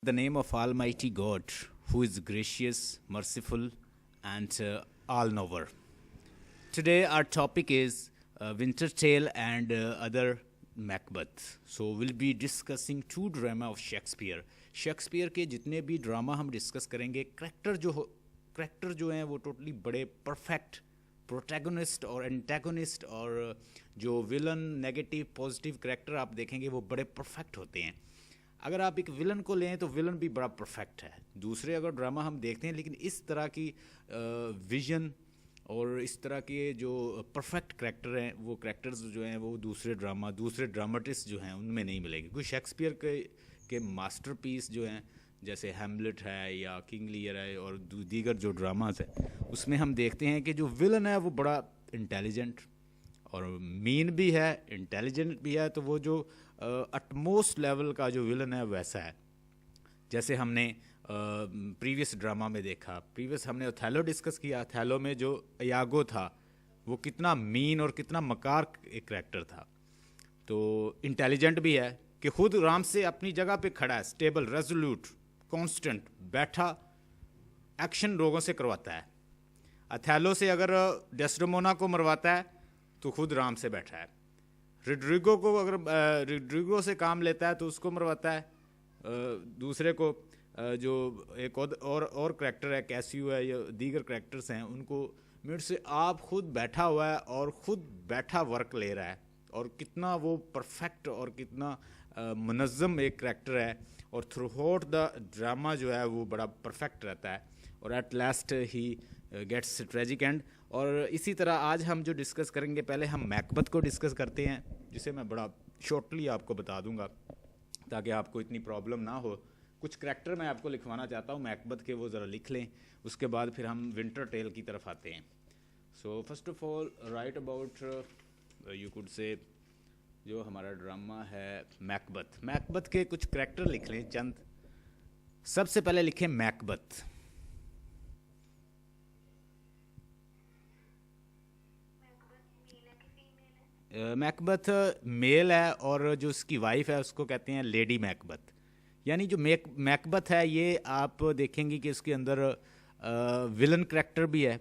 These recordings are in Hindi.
the name of Almighty God, who is gracious, merciful, and all-knower. Today, our topic is Winter Tale and other Macbeth. So, we'll be discussing two drama of Shakespeare. Shakespeare के जितने भी ड्रामा हम डिस्कस करेंगे, करैक्टर जो हैं वो टोटली बड़े परफेक्ट प्रोटैगोनिस्ट और एंटैगोनिस्ट और जो विलन नेगेटिव पॉजिटिव करैक्टर आप देखेंगे वो बड़े परफेक्ट होते हैं. अगर आप एक विलन को लें तो विलन भी बड़ा परफेक्ट है. दूसरे अगर ड्रामा हम देखते हैं, लेकिन इस तरह की विजन और इस तरह के जो परफेक्ट करैक्टर हैं वो करैक्टर्स जो हैं वो दूसरे ड्रामाटिस्ट जो हैं उनमें नहीं मिलेंगे. कुछ शेक्सपियर के मास्टरपीस जो हैं जैसे हैमलेट है या किंग लियर है और दीगर जो ड्रामाज हैं उसमें हम देखते हैं कि जो विलन है वो बड़ा इंटेलिजेंट और मीन भी है, इंटेलिजेंट भी है. तो वो जो अटमोस्ट लेवल का जो विलन है वैसा है. जैसे हमने प्रीवियस ड्रामा में देखा, हमने ओथेलो डिस्कस किया. ओथेलो में जो यागो था वो कितना मीन और कितना मकार एक करैक्टर था. तो इंटेलिजेंट भी है कि खुद आराम से अपनी जगह पे खड़ा है, स्टेबल, रेजोल्यूट, कांस्टेंट, बैठा एक्शन लोगों से करवाता है. ओथेलो से अगर डेस्डेमोना को मरवाता है तो खुद आराम से बैठा है. रोड्रिगो को अगर रोड्रिगो से काम लेता है तो उसको मरवाता है. दूसरे को जो एक और करैक्टर है, कैसियो है या दीगर करैक्टर्स हैं, उनको मिनट से आप खुद बैठा हुआ है और खुद बैठा वर्क ले रहा है. और कितना वो परफेक्ट और कितना मुनज़्ज़म एक करैक्टर है और थ्रू आउट द ड्रामा जो है वो बड़ा परफेक्ट रहता है और एट लास्ट ही गेट्स ट्रेजिक एंड. और इसी तरह आज हम जो डिस्कस करेंगे, पहले हम मैकबथ को डिस्कस करते हैं जिसे मैं बड़ा शॉर्टली आपको बता दूंगा ताकि आपको इतनी प्रॉब्लम ना हो. कुछ करैक्टर मैं आपको लिखवाना चाहता हूँ मैकबथ के, वो ज़रा लिख लें. उसके बाद फिर हम विंटर टेल की तरफ आते हैं. So first of all right about you could से जो हमारा ड्रामा है मैकबथ के कुछ करैक्टर लिख लें चंद. सबसे पहले लिखें मैकबथ. मैकबथ मेल है और जो उसकी वाइफ है उसको कहते हैं लेडी मैकबथ. यानी जो मैकबथ है ये आप देखेंगे कि उसके अंदर विलन करैक्टर भी है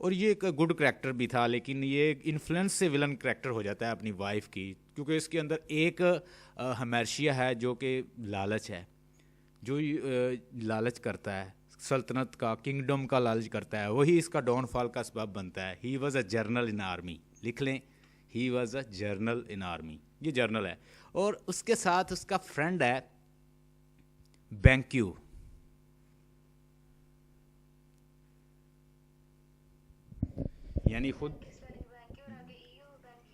और ये एक गुड करैक्टर भी था, लेकिन ये इन्फ्लुएंस से विलन करैक्टर हो जाता है अपनी वाइफ की, क्योंकि इसके अंदर एक हमर्शिया है जो कि लालच है, जो लालच करता है, सल्तनत का, किंगडम का लालच करता है. वही इसका डाउनफॉल का सबब बनता है. He was a journal in army. लिख लें, he was a journal in army. ये जर्नल है. और उसके साथ उसका फ्रेंड है बैंक्यू. यानी खुद,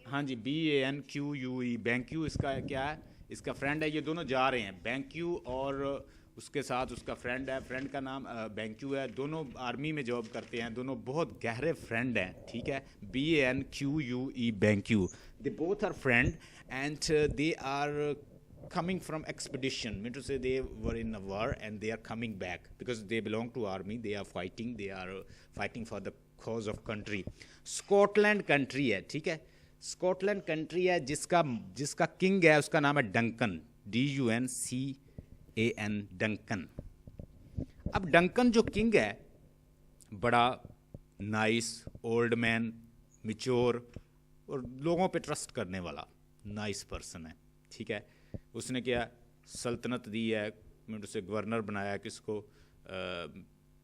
हाँ जी, BANQUE, बैंक्यू इसका क्या है, इसका फ्रेंड है. ये दोनों जा रहे हैं, बैंक्यू और उसके साथ उसका फ्रेंड है. फ्रेंड का नाम बैंक्यू है. दोनों आर्मी में जॉब करते हैं. दोनों बहुत गहरे फ्रेंड हैं. ठीक है, BANQUE, Banquo. They both are friend and they are coming from expedition, mean to say they were in a war and they are coming back because they belong to army. They are fighting for the cause of country. Scotland country है. ठीक है, स्कॉटलैंड कंट्री है जिसका किंग है उसका नाम है डंकन, DUNCAN, डंकन. अब डंकन जो किंग है बड़ा नाइस, ओल्ड मैन, मिच्योर और लोगों पे ट्रस्ट करने वाला नाइस पर्सन है. ठीक है, उसने क्या सल्तनत दी है, उसे गवर्नर बनाया. किसको,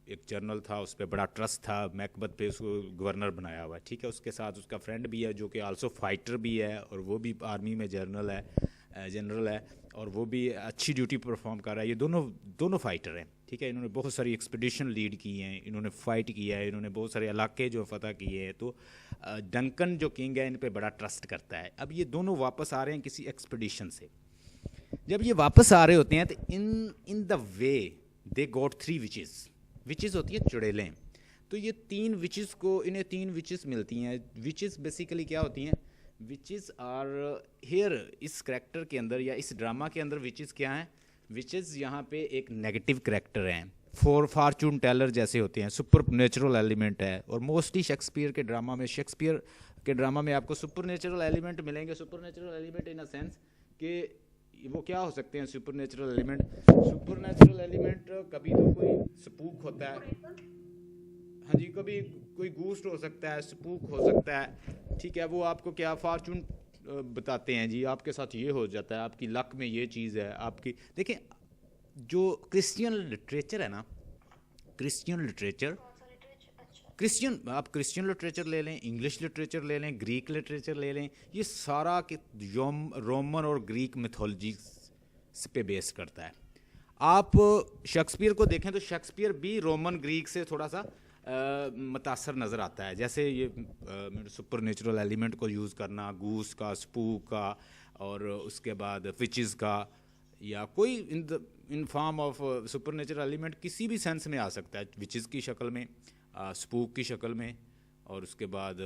एक जनरल था, उस पर बड़ा ट्रस्ट था, मैकबथ पे उसको गवर्नर बनाया हुआ है. ठीक है, उसके साथ उसका फ्रेंड भी है जो कि आल्सो फाइटर भी है और वो भी आर्मी में जनरल है और वो भी अच्छी ड्यूटी परफॉर्म कर रहा है. ये दोनों फाइटर हैं. ठीक है, इन्होंने बहुत सारी एक्सपीडिशन लीड की हैं, इन्होंने फाइट किया है, इन्होंने बहुत सारे इलाके जो फतह किए हैं. तो डंकन जो किंग है इन पे बड़ा ट्रस्ट करता है. अब ये दोनों वापस आ रहे हैं किसी एक्सपीडिशन से. जब ये वापस आ रहे होते हैं तो in the way they got 3 witches होती है चुड़ैलें. तो ये 3 विचेस को, इन्हें 3 विचेस मिलती हैं. विचेस बेसिकली क्या होती हैं, विचेस आर हेयर. इस करैक्टर के अंदर या इस ड्रामा के अंदर विचेस क्या हैं, विचेस यहाँ पे एक नेगेटिव करैक्टर हैं, फॉर्चून टेलर जैसे होते हैं, सुपर नेचुरल एलिमेंट है. और मोस्टली शेक्सपियर के ड्रामा में आपको सुपर नेचुरल एलिमेंट मिलेंगे. Super natural element in a sense कि वो क्या हो सकते हैं सुपर नेचुरल कभी तो कोई स्पूक होता है, हाँ जी, कभी कोई गूस्ट हो सकता है, स्पूक हो सकता है, ठीक है, वो आपको क्या फॉर्चून बताते हैं जी, आपके साथ ये हो जाता है, आपकी लक में ये चीज़ है आपकी। देखिए जो क्रिश्चियन लिटरेचर है ना, क्रिश्चियन लिटरेचर, क्रिश्चियन, आप क्रिश्चियन लिटरेचर ले लें, इंग्लिश लिटरेचर ले लें, ग्रीक लिटरेचर ले लें, ये सारा कि रोमन और ग्रीक मिथोलॉजी पे बेस करता है। आप शेक्सपियर को देखें तो शेक्सपियर भी रोमन ग्रीक से थोड़ा सा मुतासर नज़र आता है, जैसे ये सुपर नेचुरल एलिमेंट को यूज़ करना, गूस का, स्पूक का, और उसके बाद फिचेस का, या कोई in form of super natural element किसी भी सेंस में आ सकता है, विचेस की शक्ल में, स्पूक की शक्ल में, और उसके बाद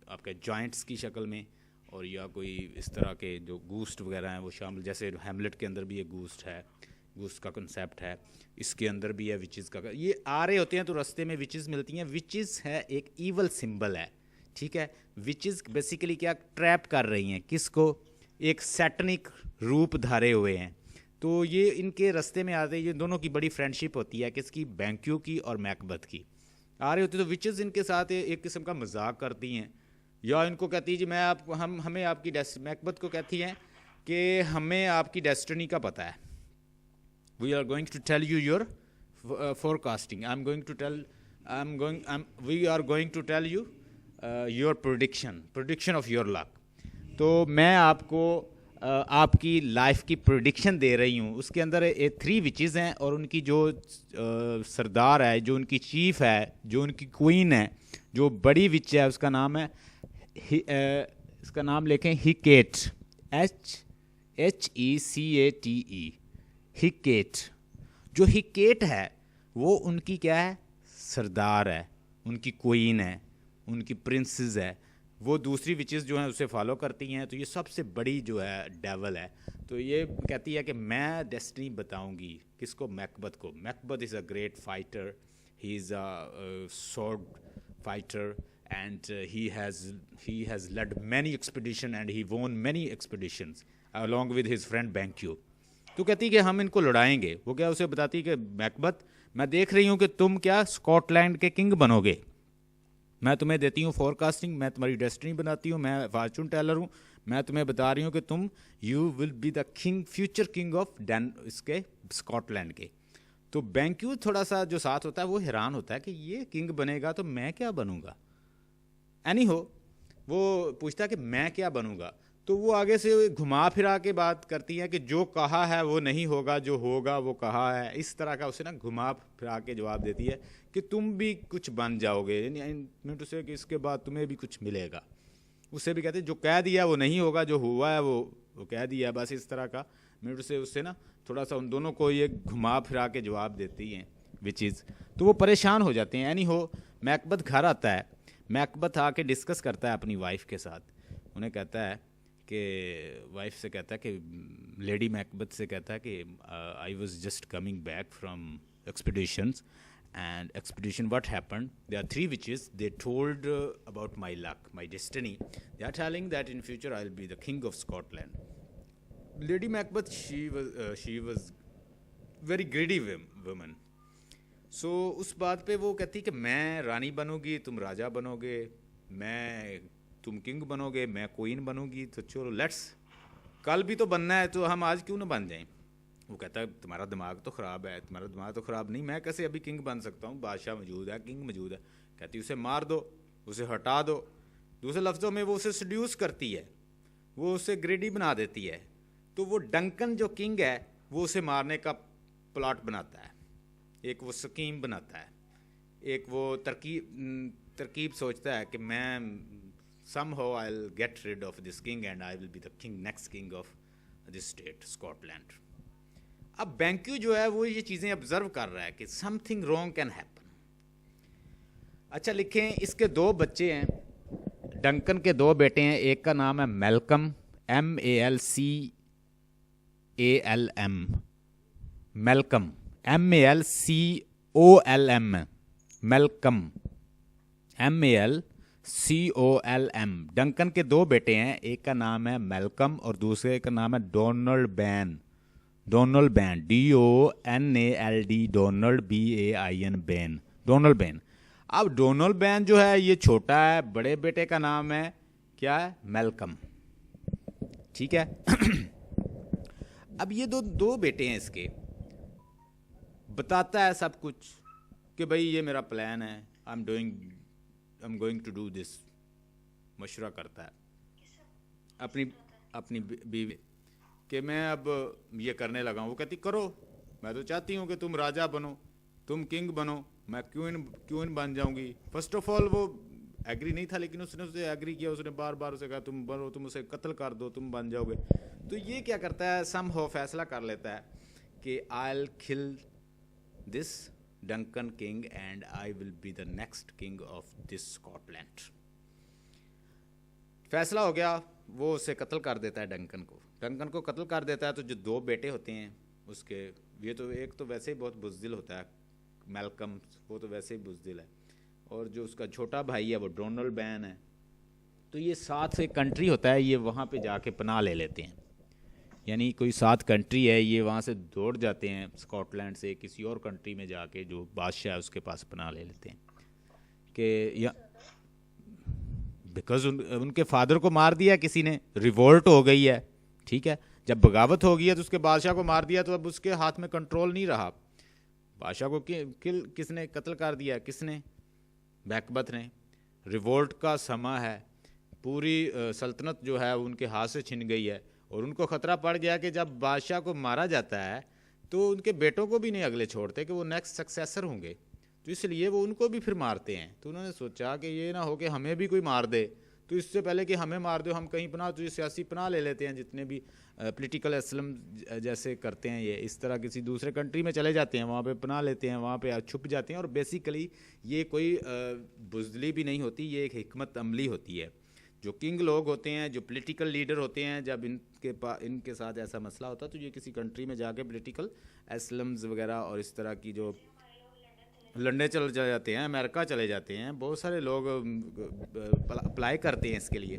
आपके जॉइंट्स की शक्ल में, और या कोई इस तरह के जो गूस्ट वगैरह हैं वो शामिल, जैसे हैमलेट के अंदर भी एक गूस्ट है, गूस्ट का कंसेप्ट है, इसके अंदर भी है विचेस का। ये आ रहे होते हैं तो रास्ते में विचेस मिलती हैं। विचेस है एक ईवल सिंबल है, ठीक है। विचेस बेसिकली क्या ट्रैप कर रही हैं किसको, एक सैटनिक रूप धारे हुए हैं, तो ये इनके रास्ते में आते हैं। ये दोनों की बड़ी फ्रेंडशिप होती है, किसकी, बैंक्यू की और मैकबथ की। आ रहे होते तो विचेस इनके साथ एक किस्म का मजाक करती हैं, या इनको कहती है जी मैं आपको हमें आपकी मैकबथ को कहती हैं कि हमें आपकी डेस्टिनी का पता है, we are going to tell you your forecasting, we are going to tell you your prediction of your luck। तो मैं आपको आपकी लाइफ की प्रोडिक्शन दे रही हूँ। उसके अंदर 3 विचेस हैं, और उनकी जो सरदार है, जो उनकी चीफ है, जो उनकी क्वीन है, जो बड़ी विच है, उसका नाम है इसका नाम लिखें हिकेट, HECATE, हिकेट। जो हिकेट है वो उनकी क्या है, सरदार है, उनकी क्वीन है, उनकी प्रिंसेस है। वो दूसरी विचेस जो हैं उसे फॉलो करती हैं। तो ये सबसे बड़ी जो है डेवल है। तो ये कहती है कि मैं डेस्टिनी बताऊंगी किसको, मैकबथ को। मैकबथ is a great fighter, he is a sword fighter, and he has led many expedition and he won many expeditions along with his friend Banquo। तो कहती है कि हम इनको लड़ाएंगे। वो क्या उसे बताती है कि मैकबथ, मैं देख रही हूँ कि तुम क्या स्कॉटलैंड के किंग बनोगे, मैं तुम्हें देती हूँ फोरकास्टिंग, मैं तुम्हारी डेस्टिनी बनाती हूँ, मैं फॉर्चून टेलर हूँ, मैं तुम्हें बता रही हूँ कि तुम you will be the king, future king of इसके स्कॉटलैंड के। तो बैंक्यू थोड़ा सा जो साथ होता है वो हैरान होता है कि ये किंग बनेगा तो मैं क्या बनूंगा। एनी हो, वो पूछता है कि मैं क्या बनूंगा। तो वो आगे से घुमा फिरा के बात करती है कि जो कहा है वो नहीं होगा, जो होगा वो कहा है। इस तरह का उसे ना घुमा फिरा के जवाब देती है कि तुम भी कुछ बन जाओगे, मीन टू से कि इसके बाद तुम्हें भी कुछ मिलेगा। उसे भी कहते हैं जो कह दिया वो नहीं होगा, जो हुआ है वो कह दिया, बस इस तरह का। मीन टू से उससे ना थोड़ा सा उन दोनों को ये घुमा फिरा के जवाब देती हैं विचेस। तो वो परेशान हो जाते हैं। एनी हो, मैकबथ घर आता है। मैकबथ आके डिस्कस करता है अपनी वाइफ के साथ। उन्हें कहता है कि वाइफ से कहता है कि लेडी मैकबथ से कहता है कि I was just coming back from expeditions and expedition, what happened, there are 3 witches, they told about my luck, my destiny. They are telling that in future I'll be the king of Scotland. Lady Macbeth, she was very greedy woman. So उस बात पे वो कहती कि मैं रानी बनूंगी, तुम राजा बनोगे, तुम किंग बनोगे, मैं क्वीन बनूंगी, तो चलो लेट्स, कल भी तो बनना है, तो हम आज क्यों ना बन जाएं। वो कहता है तुम्हारा दिमाग तो ख़राब है। तुम्हारा दिमाग तो ख़राब नहीं, मैं कैसे अभी किंग बन सकता हूँ, बादशाह मौजूद है, किंग मौजूद है। कहती उसे मार दो, उसे हटा दो। दूसरे लफ्ज़ों में वो उसे सड्यूस करती है, वो उसे ग्रेडी बना देती है। तो वो डंकन जो किंग है वो उसे मारने का प्लॉट बनाता है, एक वो स्कीम बनाता है, एक वो तरकीब सोचता है कि मैं somehow I'll get rid of this king and I will be the king, next king of this state, Scotland। अब बैंक्यू जो है वो ये चीज़ें ऑब्जर्व कर रहा है कि समथिंग रॉन्ग कैन हैपन। अच्छा लिखें, इसके 2 बच्चे हैं, डंकन के 2 बेटे हैं। एक का नाम है Malcolm, MALCALM, Malcolm, MALCOLM, Malcolm, MALCOLM। Duncan के 2 बेटे हैं, एक का नाम है मैल्कम और दूसरे का नाम है Donald ban. Donald ban, DONALD, Donald BAIN, ban, Donald ban. अब डोनाल्ड बैन जो है ये छोटा है, बड़े बेटे का नाम है क्या है, मैल्कम, ठीक है। अब ये दो बेटे हैं इसके, बताता है सब कुछ कि भाई ये मेरा प्लान है, I am going to do this, मशवरा करता है अपनी अपनी बीवी कि मैं अब ये करने लगा हूँ। वो कहती करो, मैं तो चाहती हूँ कि तुम राजा बनो, तुम किंग बनो, मैं क्वीन बन जाऊंगी। फर्स्ट ऑफ ऑल वो एग्री नहीं था, लेकिन उसने उसे एग्री किया, उसने बार बार उसे कहा तुम बनो, तुम उसे कत्ल कर दो, तुम बन जाओगे। तो ये क्या करता है, समहाउ फैसला कर लेता है कि I will kill this Duncan king and I will be the next king of this Scotland. फैसला हो गया, वो उसे कत्ल कर देता है, डंकन को कत्ल कर देता है। तो जो दो बेटे होते हैं उसके, ये तो एक तो वैसे ही बहुत बुज़दिल होता है मैल्कम, वो तो वैसे ही बुज़दिल है, और जो उसका छोटा भाई है वो डोनाल्ड बैन है। तो ये 7 से कंट्री होता है, ये वहाँ पे जाके पनाह ले लेते हैं, यानी कोई 7 कंट्री है, ये वहाँ से दौड़ जाते हैं स्कॉटलैंड से किसी और कंट्री में जाके जो बादशाह है उसके पास पनाह ले लेते हैं कि या बिकॉज उनके फादर को मार दिया किसी ने, रिवोल्ट हो गई है, ठीक है। जब बगावत हो गई है तो उसके बादशाह को मार दिया, तो अब उसके हाथ में कंट्रोल नहीं रहा। बादशाह को किसने कत्ल कर दिया, किसने, मैकबथ ने। रिवोल्ट का समय है, पूरी सल्तनत जो है उनके हाथ से छिन गई है, और उनको ख़तरा पड़ गया कि जब बादशाह को मारा जाता है तो उनके बेटों को भी नहीं अगले छोड़ते कि वो नेक्स्ट सक्सेसर होंगे, तो इसलिए वो उनको भी फिर मारते हैं। तो उन्होंने सोचा कि ये ना हो कि हमें भी कोई मार दे, तो इससे पहले कि हमें मार दो हम कहीं पनाह, तो ये सियासी पनाह ले लेते हैं, जितने भी पॉलिटिकल असलम जैसे करते हैं ये, इस तरह किसी दूसरे कंट्री में चले जाते हैं, वहाँ पे पनाह लेते हैं, वहाँ पे छुप जाते हैं। और बेसिकली ये कोई बुज़दिली भी नहीं होती, ये एक हिकमत अमली होती है। जो किंग लोग होते हैं, जो पॉलिटिकल लीडर होते हैं, जब इनके साथ ऐसा मसला होता है तो ये किसी कंट्री में जाके पॉलिटिकल असलम्स वगैरह और इस तरह की जो लंदन चले जाते हैं, अमेरिका चले जाते हैं, बहुत सारे लोग अप्लाई करते हैं इसके लिए।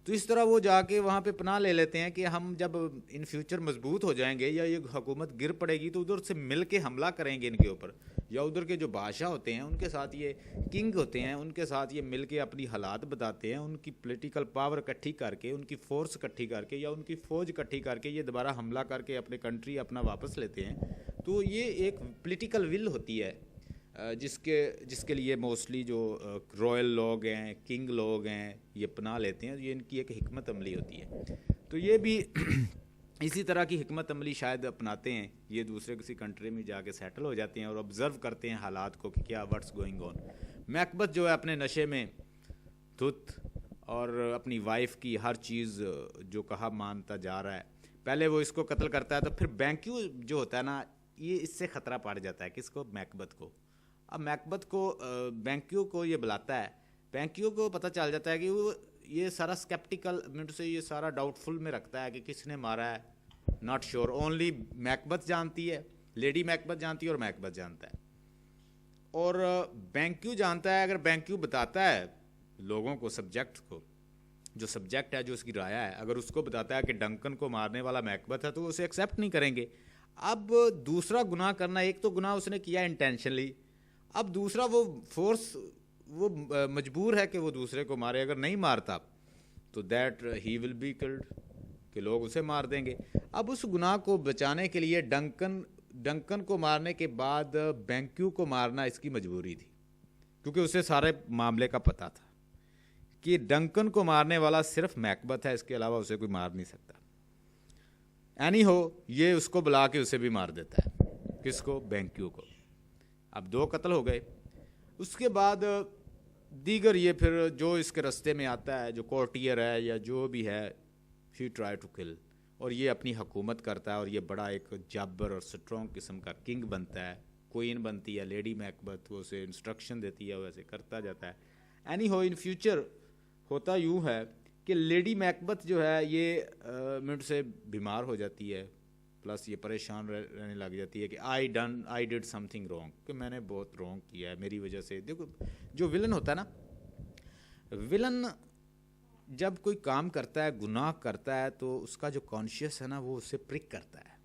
तो इस तरह वो जाके वहाँ पे पनाह ले लेते हैं कि हम जब इन फ्यूचर मजबूत हो जाएंगे या ये हुकूमत गिर पड़ेगी तो उधर से मिल के हमला करेंगे इनके ऊपर, या उधर के जो बादशाह होते हैं उनके साथ, ये किंग होते हैं उनके साथ ये मिल के अपनी हालात बताते हैं, उनकी पॉलिटिकल पावर इकट्ठी करके, उनकी फोर्स इकट्ठी करके या उनकी फ़ौज इकट्ठी करके ये दोबारा हमला करके अपने कंट्री अपना वापस लेते हैं। तो ये एक पॉलिटिकल विल होती है जिसके लिए मोस्टली जो रॉयल लोग हैं, किंग लोग हैं, ये पनाह लेते हैं। ये इनकी एक हिकमत अमली होती है। तो ये भी इसी तरह की हिकमत अमली शायद अपनाते हैं, ये दूसरे किसी कंट्री में जाके सेटल हो जाते हैं और ऑब्ज़र्व करते हैं हालात को कि क्या व्हाट्स गोइंग ऑन। मैकबथ जो है अपने नशे में धुत और अपनी वाइफ की हर चीज़ जो कहा मानता जा रहा है। पहले वो इसको कत्ल करता है, तो फिर बैंक्यू जो होता है ना, ये इससे ख़तरा पड़ जाता है किसको, मैकबथ को। अब मैकबथ को बैंक्यू को ये बुलाता है, बैंक्यू को पता चल जाता है कि वो ये सारा स्केप्टिकल मिनट से ये सारा डाउटफुल में रखता है कि किसने मारा है, नॉट श्योर। ओनली मैकबथ जानती है, लेडी मैकबथ जानती है और मैकबथ जानता है। और बैंक्यू जानता है, अगर बैंक्यू बताता है लोगों को, सब्जेक्ट को, जो सब्जेक्ट है जो उसकी राया है, अगर उसको बताता है कि डंकन को मारने वाला मैकबथ है तो उसे एक्सेप्ट नहीं करेंगे। अब दूसरा गुनाह करना, एक तो गुनाह उसने किया इंटेंशनली, अब दूसरा वो फोर्स वो मजबूर है कि वो दूसरे को मारे। अगर नहीं मारता तो that he will be killed, कि लोग उसे मार देंगे। अब उस गुनाह को बचाने के लिए डंकन को मारने के बाद बैंक्यू को मारना इसकी मजबूरी थी, क्योंकि उसे सारे मामले का पता था कि डंकन को मारने वाला सिर्फ मैकबथ है, इसके अलावा उसे कोई मार नहीं सकता। एनी हो, ये उसको बुला के उसे भी मार देता है, किसको, बैंक्यू को। अब 2 कत्ल हो गए। उसके बाद दीगर ये फिर जो इसके रास्ते में आता है, जो कोर्टियर है या जो भी है, ही ट्राई टू किल, और ये अपनी हुकूमत करता है और ये बड़ा एक जाबर और स्ट्रॉन्ग किस्म का किंग बनता है। क्वीन बनती है लेडी मैकबथ, वो उसे इंस्ट्रक्शन देती है, वैसे करता जाता है। एनी हो, इन फ्यूचर होता यूँ है कि लेडी मैकबथ जो है ये मिनट से बीमार हो जाती है, प्लस ये परेशान रहने लग जाती है कि आई डिड समथिंग रॉन्ग, कि मैंने बहुत रॉन्ग किया है, मेरी वजह से। देखो जो विलन होता है ना, विलन जब कोई काम करता है, गुनाह करता है, तो उसका जो कॉन्शियस है ना वो उससे प्रिक करता है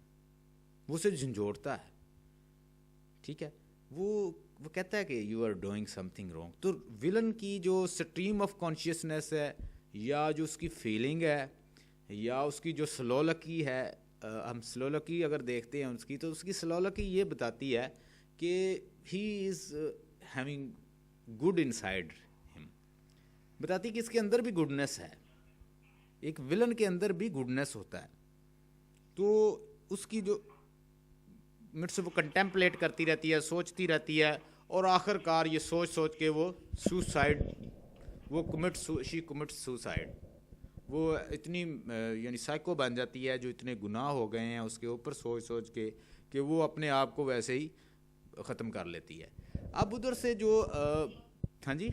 वो उसे झंझोड़ता है, ठीक है, वो कहता है कि you are doing something wrong. तो विलन की जो स्ट्रीम ऑफ कॉन्शियसनेस है, या जो उसकी फीलिंग है, या उसकी जो स्लोलकी है, हम स्लोलकी अगर देखते हैं उसकी, तो उसकी स्लोलकी ये बताती है कि he is having good inside him, बताती है कि इसके अंदर भी गुडनेस है, एक विलन के अंदर भी गुडनेस होता है। तो उसकी जो मिनट से वो कंटेम्पलेट करती रहती है, सोचती रहती है, और आखिरकार ये सोच सोच के वो सुसाइड, वो शी कमिट्स सुसाइड। वो इतनी यानी साइको बन जाती है, जो इतने गुनाह हो गए हैं उसके ऊपर सोच सोच के, कि वो अपने आप को वैसे ही ख़त्म कर लेती है। अब उधर से जो हाँ जी,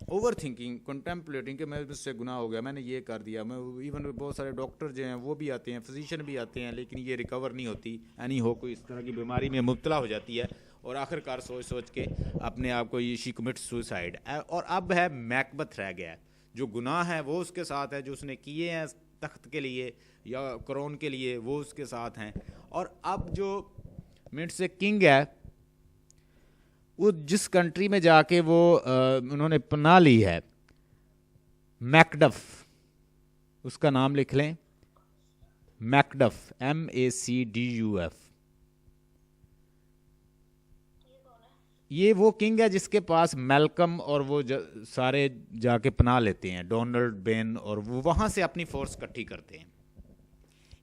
ओवर थिंकिंग, कंटेम्पलेटिंग कि मैं मुझसे गुनाह हो गया, मैंने ये कर दिया। मैं इवन बहुत सारे डॉक्टर जो हैं वो भी आते हैं, फिजिशियन भी आते हैं, लेकिन ये रिकवर नहीं होती, यानी हो कोई इस तरह की बीमारी में मुब्तला हो जाती है, और आखिरकार सोच सोच के अपने आप को ये शी कमिट्स सुसाइड। और अब है मैकबथ रह गया है, जो गुनाह है वो उसके साथ है, जो उसने किए हैं तख्त के लिए या क्राउन के लिए वो उसके साथ हैं। और अब जो मिनट से किंग है, वो जिस कंट्री में जाके वो उन्होंने पनाह ली है, मैकडफ, उसका नाम लिख लें, मैकडफ, MACDUF। ये वो किंग है जिसके पास मैल्कम और वो सारे जाके पनाह लेते हैं, डोनाल्ड बेन, और वो वहाँ से अपनी फोर्स इकट्ठी करते हैं।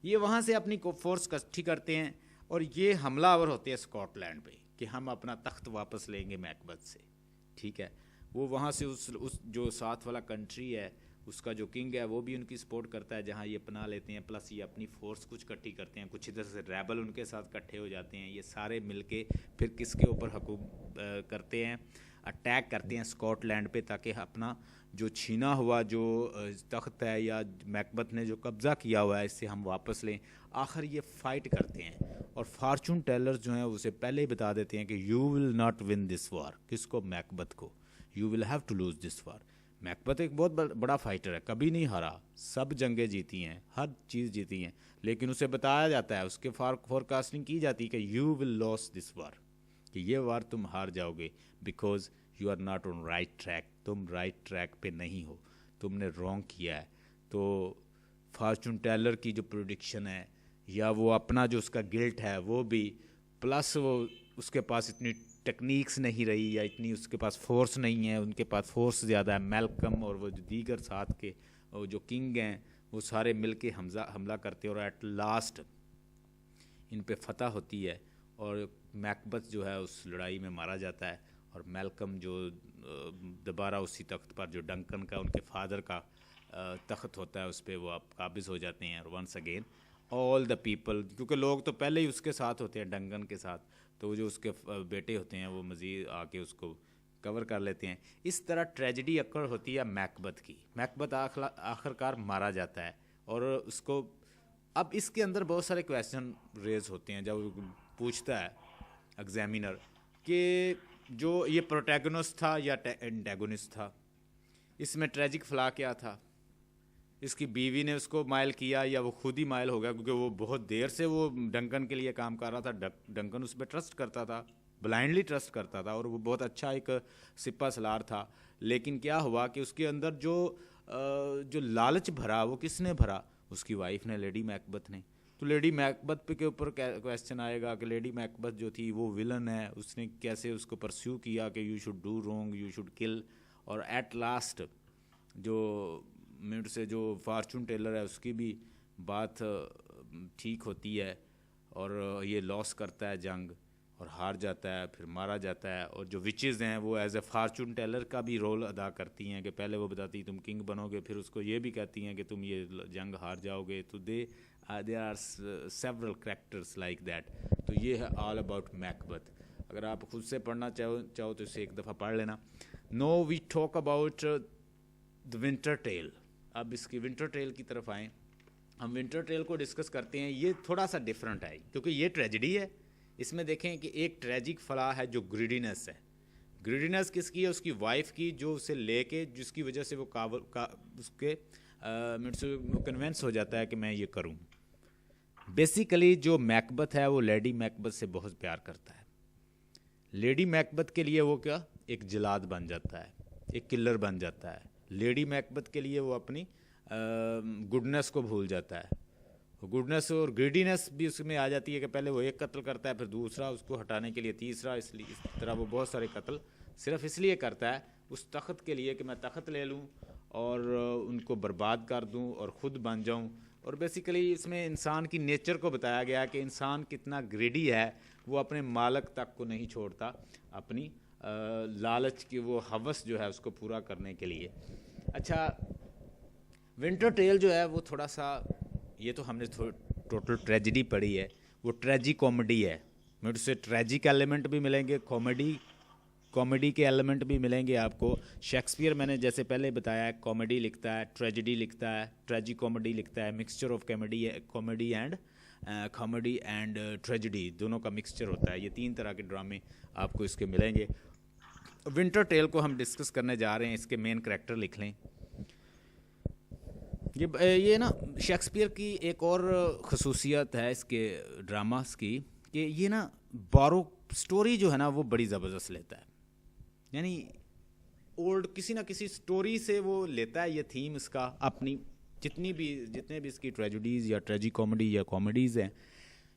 ये वहाँ से अपनी फोर्स इकट्ठी करते हैं, और ये हमलावर होते हैं स्कॉटलैंड पे कि हम अपना तख्त वापस लेंगे मैकबथ से, ठीक है। वो वहाँ से उस जो साथ वाला कंट्री है, उसका जो किंग है वो भी उनकी सपोर्ट करता है जहाँ ये पनाह लेते हैं, प्लस ये अपनी फोर्स कुछ इकट्ठी करते हैं, कुछ इधर से रेबल उनके साथ इकट्ठे हो जाते हैं। ये सारे मिलके फिर किसके ऊपर करते हैं, अटैक करते हैं स्कॉटलैंड पे, ताकि अपना जो छीना हुआ जो तख्त है या मैकबथ ने जो कब्ज़ा किया हुआ है, इससे हम वापस लें। आखिर ये फ़ाइट करते हैं, और फार्चून टेलर्स जो हैं उसे पहले ही बता देते हैं कि you will not win this war. किसको? मैकबथ को। You will have to lose this war. Macbeth एक बहुत बड़ा फाइटर है, कभी नहीं हारा, सब जंगें जीती हैं, हर चीज़ जीती हैं, लेकिन उसे बताया जाता है, उसके फोरकास्टिंग की जाती है कि you will loss this war, कि ये वार तुम हार जाओगे, because you are not on right track, तुम राइट ट्रैक पे नहीं हो, तुमने रॉन्ग किया है। तो फार्चून टेलर की जो प्रोडिक्शन है, या वो अपना जो उसका गिल्ट है वो भी, प्लस वो उसके पास इतनी टेक्निक्स नहीं रही, या इतनी उसके पास फोर्स नहीं है, उनके पास फोर्स ज़्यादा है। मैल्कम और वो जो दीगर साथ के जो किंग हैं वो सारे मिल के हमला करते हैं, और एट लास्ट इन पे फतह होती है, और मैकबथ जो है उस लड़ाई में मारा जाता है, और मैल्कम जो दोबारा उसी तख्त पर जो डंकन का उनके फादर का तख्त होता है उस पर वो आप काबिज़ हो जाते हैं। और once again all the people, क्योंकि लोग तो पहले ही उसके साथ होते हैं, डंकन के साथ, तो जो उसके बेटे होते हैं वो मज़ीद आके उसको कवर कर लेते हैं। इस तरह ट्रेजिडी अक्कर होती है मैकबथ की। मैकबथ आखिरकार मारा जाता है, और उसको अब इसके अंदर बहुत सारे क्वेश्चन रेज होते हैं जब पूछता है एग्जामिनर कि जो ये प्रोटैगनिस्ट था या एंटेगोनिस्ट था, इसमें ट्रेजिक फ्ला क्या था, इसकी बीवी ने उसको माइल किया या वो खुद ही माइल हो गया, क्योंकि वो बहुत देर से वो डंकन के लिए काम कर रहा था, डंकन उस पर ट्रस्ट करता था, ब्लाइंडली ट्रस्ट करता था, और वो बहुत अच्छा एक सिपा सलार था। लेकिन क्या हुआ कि उसके अंदर जो लालच भरा वो किसने भरा? उसकी वाइफ ने, लेडी मैकबथ ने। तो लेडी मैकबथ के ऊपर क्वेश्चन आएगा कि लेडी मैकबथ जो थी वो विलन है, उसने कैसे उसको परस्यू किया कि you should do wrong, you should किल। और एट लास्ट जो मिनट से जो फार्चून टेलर है उसकी भी बात ठीक होती है, और ये लॉस करता है जंग और हार जाता है, फिर मारा जाता है। और जो विचेज़ हैं वो एज ए फार्चून टेलर का भी रोल अदा करती हैं, कि पहले वो बताती तुम किंग बनोगे, फिर उसको ये भी कहती हैं कि तुम ये जंग हार जाओगे। तो there are several characters like that. तो ये है ऑल अबाउट मैकबथ। अगर आप खुद से पढ़ना चाहो तो इसे एक दफ़ा पढ़ लेना। Now we talk about the winter tale. अब इसकी विंटर टेल की तरफ आएँ। हम विंटर टेल को डिस्कस करते हैं। ये थोड़ा सा डिफरेंट है, क्योंकि ये ट्रेजिडी है। इसमें देखें कि एक ट्रेजिक फलाह है जो ग्रीडीनेस है। ग्रीडीनेस किसकी है? उसकी वाइफ की, जो उसे लेके, जिसकी वजह से वो उसके कन्वेंस हो जाता है कि मैं ये करूं। बेसिकली जो मैकबथ है वो लेडी मैकबथ से बहुत प्यार करता है। लेडी मैकबथ के लिए वो क्या, एक जलाद बन जाता है, एक किलर बन जाता है। लेडी मैकबथ के लिए वो अपनी गुडनेस को भूल जाता है। गुडनेस और ग्रीडीनेस भी उसमें आ जाती है कि पहले वो एक कत्ल करता है, फिर दूसरा उसको हटाने के लिए तीसरा, इसलिए इस तरह वो बहुत सारे कत्ल सिर्फ इसलिए करता है उस तख्त के लिए कि मैं तख्त ले लूँ और उनको बर्बाद कर दूँ और ख़ुद बन जाऊँ। और बेसिकली इसमें इंसान की नेचर को बताया गया कि इंसान कितना ग्रीडी है, वो अपने मालक तक को नहीं छोड़ता अपनी लालच की वो हवस जो है उसको पूरा करने के लिए। अच्छा, विंटर टेल जो है वो थोड़ा सा, ये तो हमने टोटल ट्रेजिडी पढ़ी है, वो ट्रेजी कॉमेडी है। मेरे से ट्रेजिक एलिमेंट भी मिलेंगे, कॉमेडी के एलिमेंट भी मिलेंगे आपको। शेक्सपियर मैंने जैसे पहले बताया कॉमेडी लिखता है, ट्रेजिडी लिखता है, ट्रेजी कॉमेडी लिखता है, mixture of comedy and tragedy, दोनों का मिक्सचर होता है। ये 3 तरह के ड्रामे आपको इसके मिलेंगे। विंटर टेल को हम डिस्कस करने जा रहे हैं, इसके मेन कैरेक्टर लिख लें। ये ना शेक्सपियर की एक और खसूसियत है इसके ड्रामास की कि ये ना बारो स्टोरी जो है ना वो बड़ी ज़बरदस्त लेता है। यानी ओल्ड किसी ना किसी स्टोरी से वो लेता है ये थीम इसका, अपनी जितने भी इसकी ट्रेजिडीज़ या ट्रेजी कॉमेडी या कॉमेडीज़ हैं,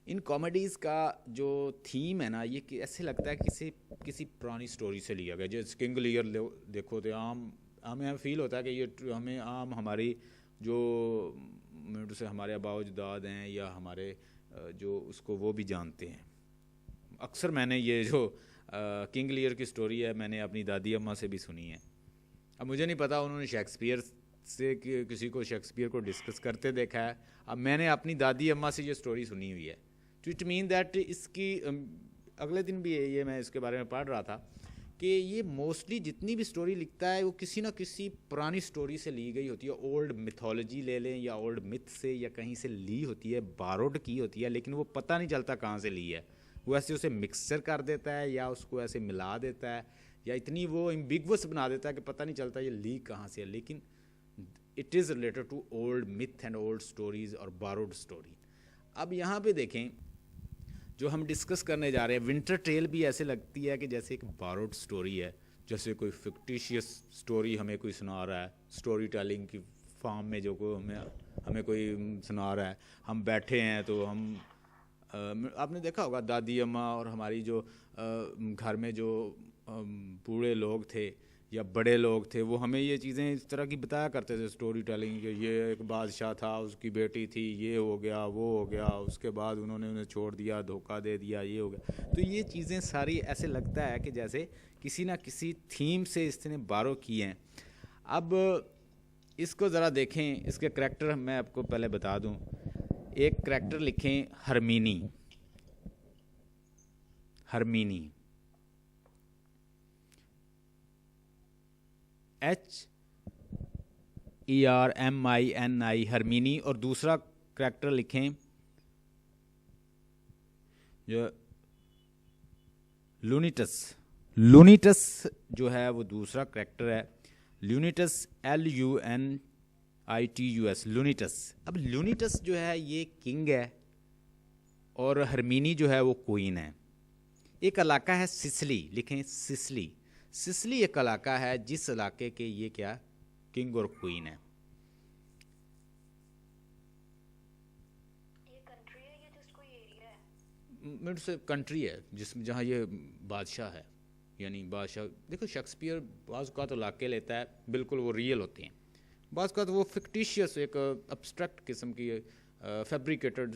इन कॉमेडीज़ का जो थीम है ना ये ऐसे लगता है किसी पुरानी स्टोरी से लिया गया। जैसे किंग लियर देखो तो हमें फील होता है कि ये हमें हमारी जो से हमारे आबाओ-अजदाद हैं या हमारे जो उसको वो भी जानते हैं। अक्सर मैंने ये जो किंग लियर की स्टोरी है मैंने अपनी दादी अम्मा से भी सुनी है। अब मुझे नहीं पता उन्होंने शेक्सपियर से किसी को शेक्सपियर को डिस्कस करते देखा है। अब मैंने अपनी दादी अम्मा से ये स्टोरी सुनी हुई है, तो इट मीन दैट इसकी अगले दिन भी ये मैं इसके बारे में पढ़ रहा था कि ये मोस्टली जितनी भी स्टोरी लिखता है वो किसी ना किसी पुरानी स्टोरी से ली गई होती है। ओल्ड मिथोलॉजी ले लें या ओल्ड मिथ से या कहीं से ली होती है, बारोड की होती है, लेकिन वो पता नहीं चलता कहाँ से ली है। वो ऐसे उसे मिक्सचर कर देता है या उसको ऐसे मिला देता है या इतनी वो एम्बिगुअस बना देता है कि पता नहीं चलता ये ली कहाँ से है, लेकिन it is related to old myth and old stories और बारोड स्टोरी। अब यहाँ पे देखें जो हम डिस्कस करने जा रहे हैं, विंटर टेल भी ऐसे लगती है कि जैसे एक बारोड स्टोरी है, जैसे कोई फिक्टिशियस स्टोरी हमें कोई सुना रहा है, स्टोरी टेलिंग की फॉर्म में जो को हमें कोई सुना रहा है। हम बैठे हैं तो आपने देखा होगा दादी अम्मा और हमारी जो घर में जो बूढ़े लोग थे या बड़े लोग थे वो हमें ये चीज़ें इस तरह की बताया करते थे, स्टोरी टेलिंग कि ये एक बादशाह था, उसकी बेटी थी, ये हो गया वो हो गया, उसके बाद उन्होंने उन्हें छोड़ दिया, धोखा दे दिया, ये हो गया। तो ये चीज़ें सारी ऐसे लगता है कि जैसे किसी ना किसी थीम से इसने बारो की हैं। अब इसको ज़रा देखें, इसके करैक्टर मैं आपको पहले बता दूँ। एक करैक्टर लिखें हरमीनी। HERMINI हरमीनी। और दूसरा करैक्टर लिखें जो लूनिटस जो है वो दूसरा करैक्टर है। लूनिटस LUNITUS लूनिटस। अब लूनिटस जो है ये किंग है और हरमीनी जो है वो क्वीन है। एक इलाका है सिसली, लिखें सिसली एक इलाका है जिस इलाके के ये क्या किंग और क्वीन है। ये कंट्री है या जस्ट कोई एरिया है? मेरे से कंट्री है जिसमें जहाँ ये बादशाह है, यानी बादशाह। देखो शेक्सपियर बाज़ का तो इलाके लेता है, बिल्कुल वो रियल होते हैं, बाज़ का तो वो फिक्टिशियस एक अब्स्ट्रैक्ट किस्म की फैब्रिकेटेड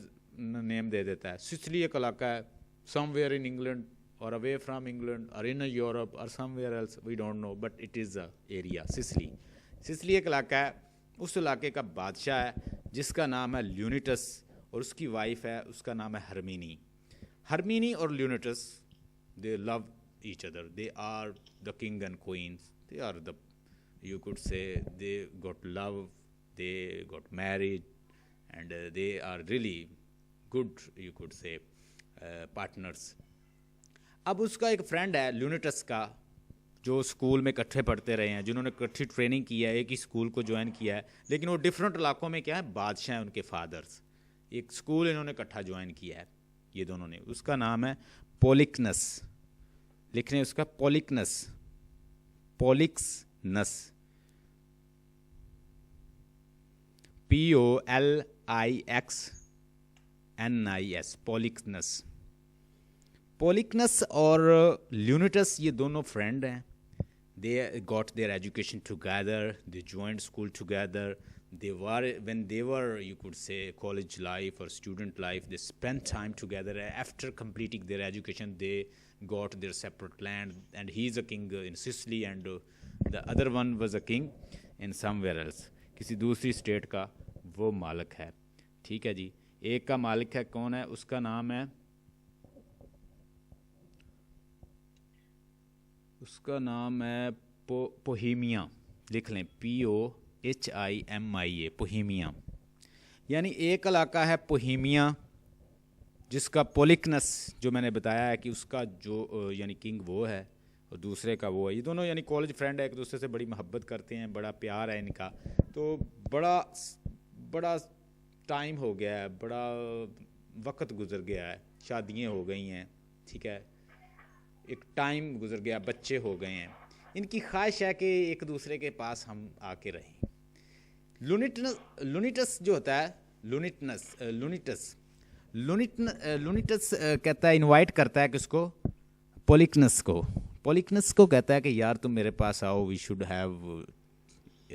नेम दे देता है। सिसली एक इलाका है, समवेयर इन इंग्लैंड और अवे फ्राम इंग्लैंड और इन यूरोप और somewhere else, we don't know, but it is a area. Sicily एक इलाका है, उस इलाके का बादशाह है जिसका नाम है ल्यूनिटस और उसकी वाइफ है, उसका नाम है हरमीनी और Leontes, they love each other, they are the king and queens, they are the, you could say, they got love, they got married, and they are really good, you could say, partners. अब उसका एक फ्रेंड है ल्यूनिटस का जो स्कूल में इकट्ठे पढ़ते रहे हैं, जिन्होंने इकट्ठी ट्रेनिंग किया है, एक ही स्कूल को ज्वाइन किया है, लेकिन वो डिफरेंट इलाकों में क्या है बादशाह हैं उनके फादर्स। एक स्कूल इन्होंने इकट्ठा ज्वाइन किया है ये दोनों ने, उसका नाम है पोलिक्नस, लिखने उसका पोलिक्नस, पोलिक्सनस, POLIXNIS, पोलिक्नस। पोलिक्नस और ल्यूनिटस ये दोनों फ्रेंड हैं। They got their education together, they joined school together, when they were, you could say, college life or student life, they spent time together. After completing their education, they got their separate land, and he's a king in Sicily, and the other one was a king in somewhere else, किसी दूसरी स्टेट का वो मालिक है। ठीक है जी, एक का मालिक है, कौन है, उसका नाम है, उसका नाम है पोहीमिया, लिख लें POHIMIA, पोहीमिया। यानी एक इलाका है पोहीमिया जिसका पोलिक्नस, जो मैंने बताया है कि उसका जो यानी किंग वो है और दूसरे का वो है। ये दोनों यानी कॉलेज फ्रेंड है, एक दूसरे से बड़ी मोहब्बत करते हैं, बड़ा प्यार है इनका। तो बड़ा टाइम हो गया है, बड़ा वक्त गुजर गया है, शादियाँ हो गई हैं, ठीक है, एक टाइम गुजर गया, बच्चे हो गए हैं। इनकी ख्वाहिश है कि एक दूसरे के पास हम आके रहें। लूनिटस जो होता है, लूनिटस कहता है, इनवाइट करता है किसको, पोलिक्नस को कहता है कि यार तुम मेरे पास आओ, we should have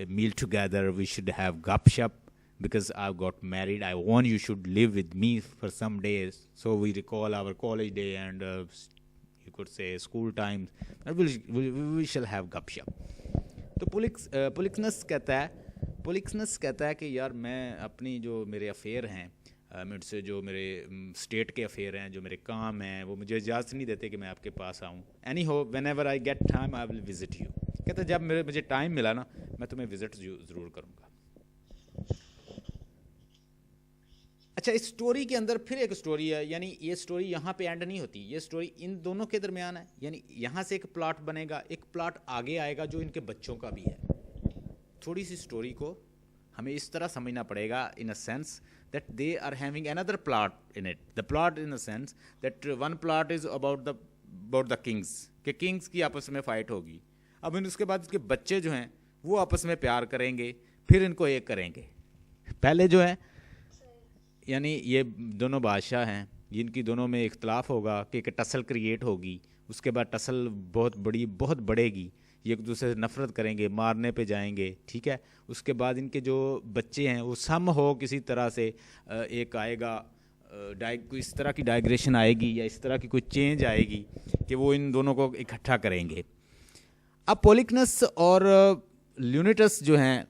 meal together, we should have गपशप, because I've got married, I want you should live with me for some days, so we recall our college day and you could say school times, and we shall have gupshup. तो पोलिक्नस कहता है कि यार मैं अपनी जो मेरे अफेयर हैं, मुझसे जो मेरे स्टेट के अफेयर हैं, जो मेरे काम हैं, वो मुझे इजाज़त नहीं देते कि मैं आपके पास आऊँ। एनी हो, when ever I get time I will visit you. कहता है जब मुझे टाइम मिला ना, मैं तुम्हें विजिट ज़रूर करूँगा। अच्छा, इस स्टोरी के अंदर फिर एक स्टोरी है, यानी ये स्टोरी यहाँ पे एंड नहीं होती, ये स्टोरी इन दोनों के दरमियान है। यानी यहाँ से एक प्लॉट बनेगा, एक प्लॉट आगे आएगा जो इनके बच्चों का भी है। थोड़ी सी स्टोरी को हमें इस तरह समझना पड़ेगा, in a sense that they are having another plot in it. The plot in a sense that one plot is about the kings, के किंग्स की आपस में फाइट होगी। अब उसके बाद इसके बच्चे जो हैं वो आपस में प्यार करेंगे, फिर इनको एक करेंगे। पहले जो है यानी ये दोनों बादशाह हैं, जिनकी दोनों में इख्तलाफ होगा कि एक टसल क्रिएट होगी, उसके बाद टसल बहुत बढ़ेगी, ये एक दूसरे से नफ़रत करेंगे, मारने पे जाएंगे, ठीक है। उसके बाद इनके जो बच्चे हैं वो सम हो किसी तरह से एक आएगा, कोई इस तरह की डाइग्रेशन आएगी या इस तरह की कोई चेंज आएगी कि वो इन दोनों को इकट्ठा करेंगे। अब पोलिक्नस और ल्यूनिटस जो हैं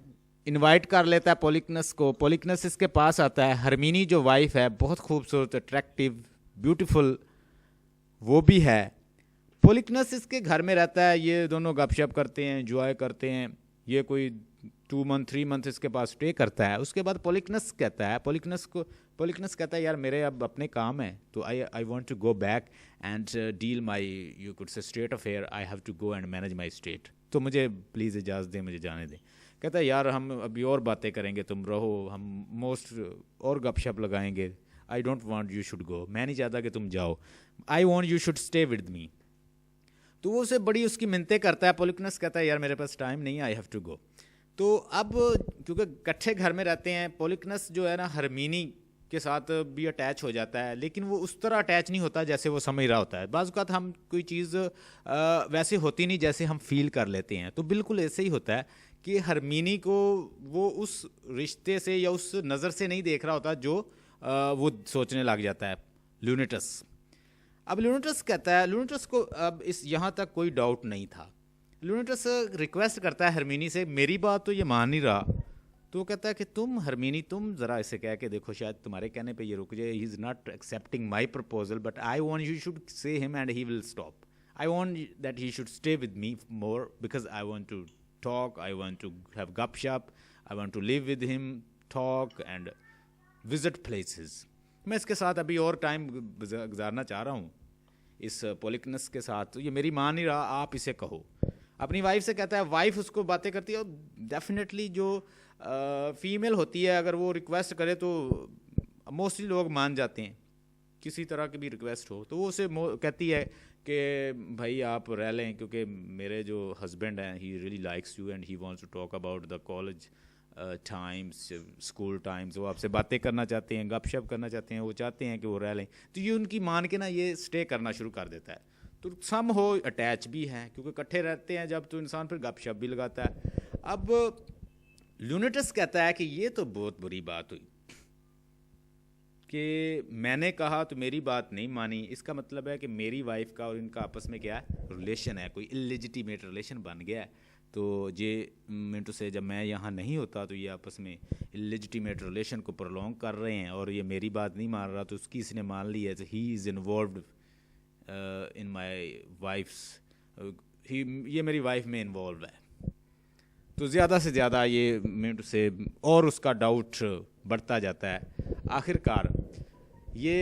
इनवाइट कर लेता है पोलिक्नस को। पोलिक्नस इसके पास आता है, हरमीनी जो वाइफ है बहुत खूबसूरत, अट्रैक्टिव, ब्यूटीफुल वो भी है। पोलिक्नस इसके घर में रहता है, ये दोनों गपशप करते हैं, एंजॉय करते हैं। ये कोई 2 मंथ 3 मंथ इसके पास स्टे करता है। उसके बाद पोलिक्नस कहता है यार मेरे अब अपने काम है, तो I want to go back and deal my, you could say, state affair. I have to go and manage my state, तो मुझे प्लीज़ इजाज़त दें, मुझे जाने दें। कहता है यार हम अभी और बातें करेंगे, तुम रहो, हम मोस्ट और गपशप लगाएंगे। I don't want you should go, मैं नहीं चाहता कि तुम जाओ, I want you should stay with मी। तो वो उसे बड़ी उसकी मिन्नतें करता है। पोलिक्नस कहता है यार मेरे पास टाइम नहीं है, आई हैव टू गो। तो अब क्योंकि इकट्ठे घर में रहते हैं, पोलिक्नस जो है ना हरमीनी के साथ भी अटैच हो जाता है, लेकिन वो उस तरह अटैच नहीं होता जैसे वो समझ रहा होता है। बाज़ औक़ात हम कोई चीज़ वैसे होती नहीं जैसे हम फील कर लेते हैं। तो बिल्कुल ऐसे ही होता है कि हरमीनी को वो उस रिश्ते से या उस नज़र से नहीं देख रहा होता जो वो सोचने लग जाता है ल्यूनिटस। अब ल्यूनिटस कहता है, ल्यूनिटस को अब इस यहाँ तक कोई डाउट नहीं था। ल्यूनिटस रिक्वेस्ट करता है हरमीनी से, मेरी बात तो ये मान नहीं रहा। तो वो कहता है कि तुम हरमीनी, तुम ज़रा इसे कह के देखो, शायद तुम्हारे कहने पे ये रुक जाए। He is not accepting my proposal, but I want you should say him and he will stop. I want that he should stay with me more, because I want to talk, I want to have gupshup, I want to live with him, talk and visit places. मैं इसके साथ अभी और टाइम गुजारना चाह रहा हूँ इस पोलिक्नस के साथ। तो ये मेरी मान नहीं रहा, आप इसे कहो। अपनी वाइफ से कहता है, वाइफ उसको बातें करती है। और डेफिनेटली जो फीमेल होती है अगर वो रिक्वेस्ट करे तो मोस्टली लोग मान जाते हैं, किसी तरह की भी रिक्वेस्ट हो तो वो उसे कहती है कि भाई आप रह लें, क्योंकि मेरे जो हस्बैंड हैं he really likes you and he wants to talk about the college times, school times. वो आपसे बातें करना चाहते हैं, गपशप करना चाहते हैं, वो चाहते हैं कि वो रह लें। तो ये उनकी मान के ना ये स्टे करना शुरू कर देता है। तो सम हो अटैच भी हैं, क्योंकि इकट्ठे रहते हैं जब, तो इंसान फिर गपशप भी लगाता है। अब ल्यूनेटस कहता है कि ये तो बहुत बुरी बात हुई कि मैंने कहा तो मेरी बात नहीं मानी। इसका मतलब है कि मेरी वाइफ का और इनका आपस में क्या है, रिलेशन है, कोई इलेजिटिमेट रिलेशन बन गया है। तो ये मिनटू से जब मैं यहाँ नहीं होता तो ये आपस में इलेजिटिमेट रिलेशन को प्रोलॉन्ग कर रहे हैं, और ये मेरी बात नहीं मान रहा तो उसकी इसने मान ली है। तो he is involved in my wife's, ये मेरी वाइफ में इन्वॉल्व है। तो ज़्यादा से ज़्यादा ये मिनट से और उसका डाउट बढ़ता जाता है। आखिरकार ये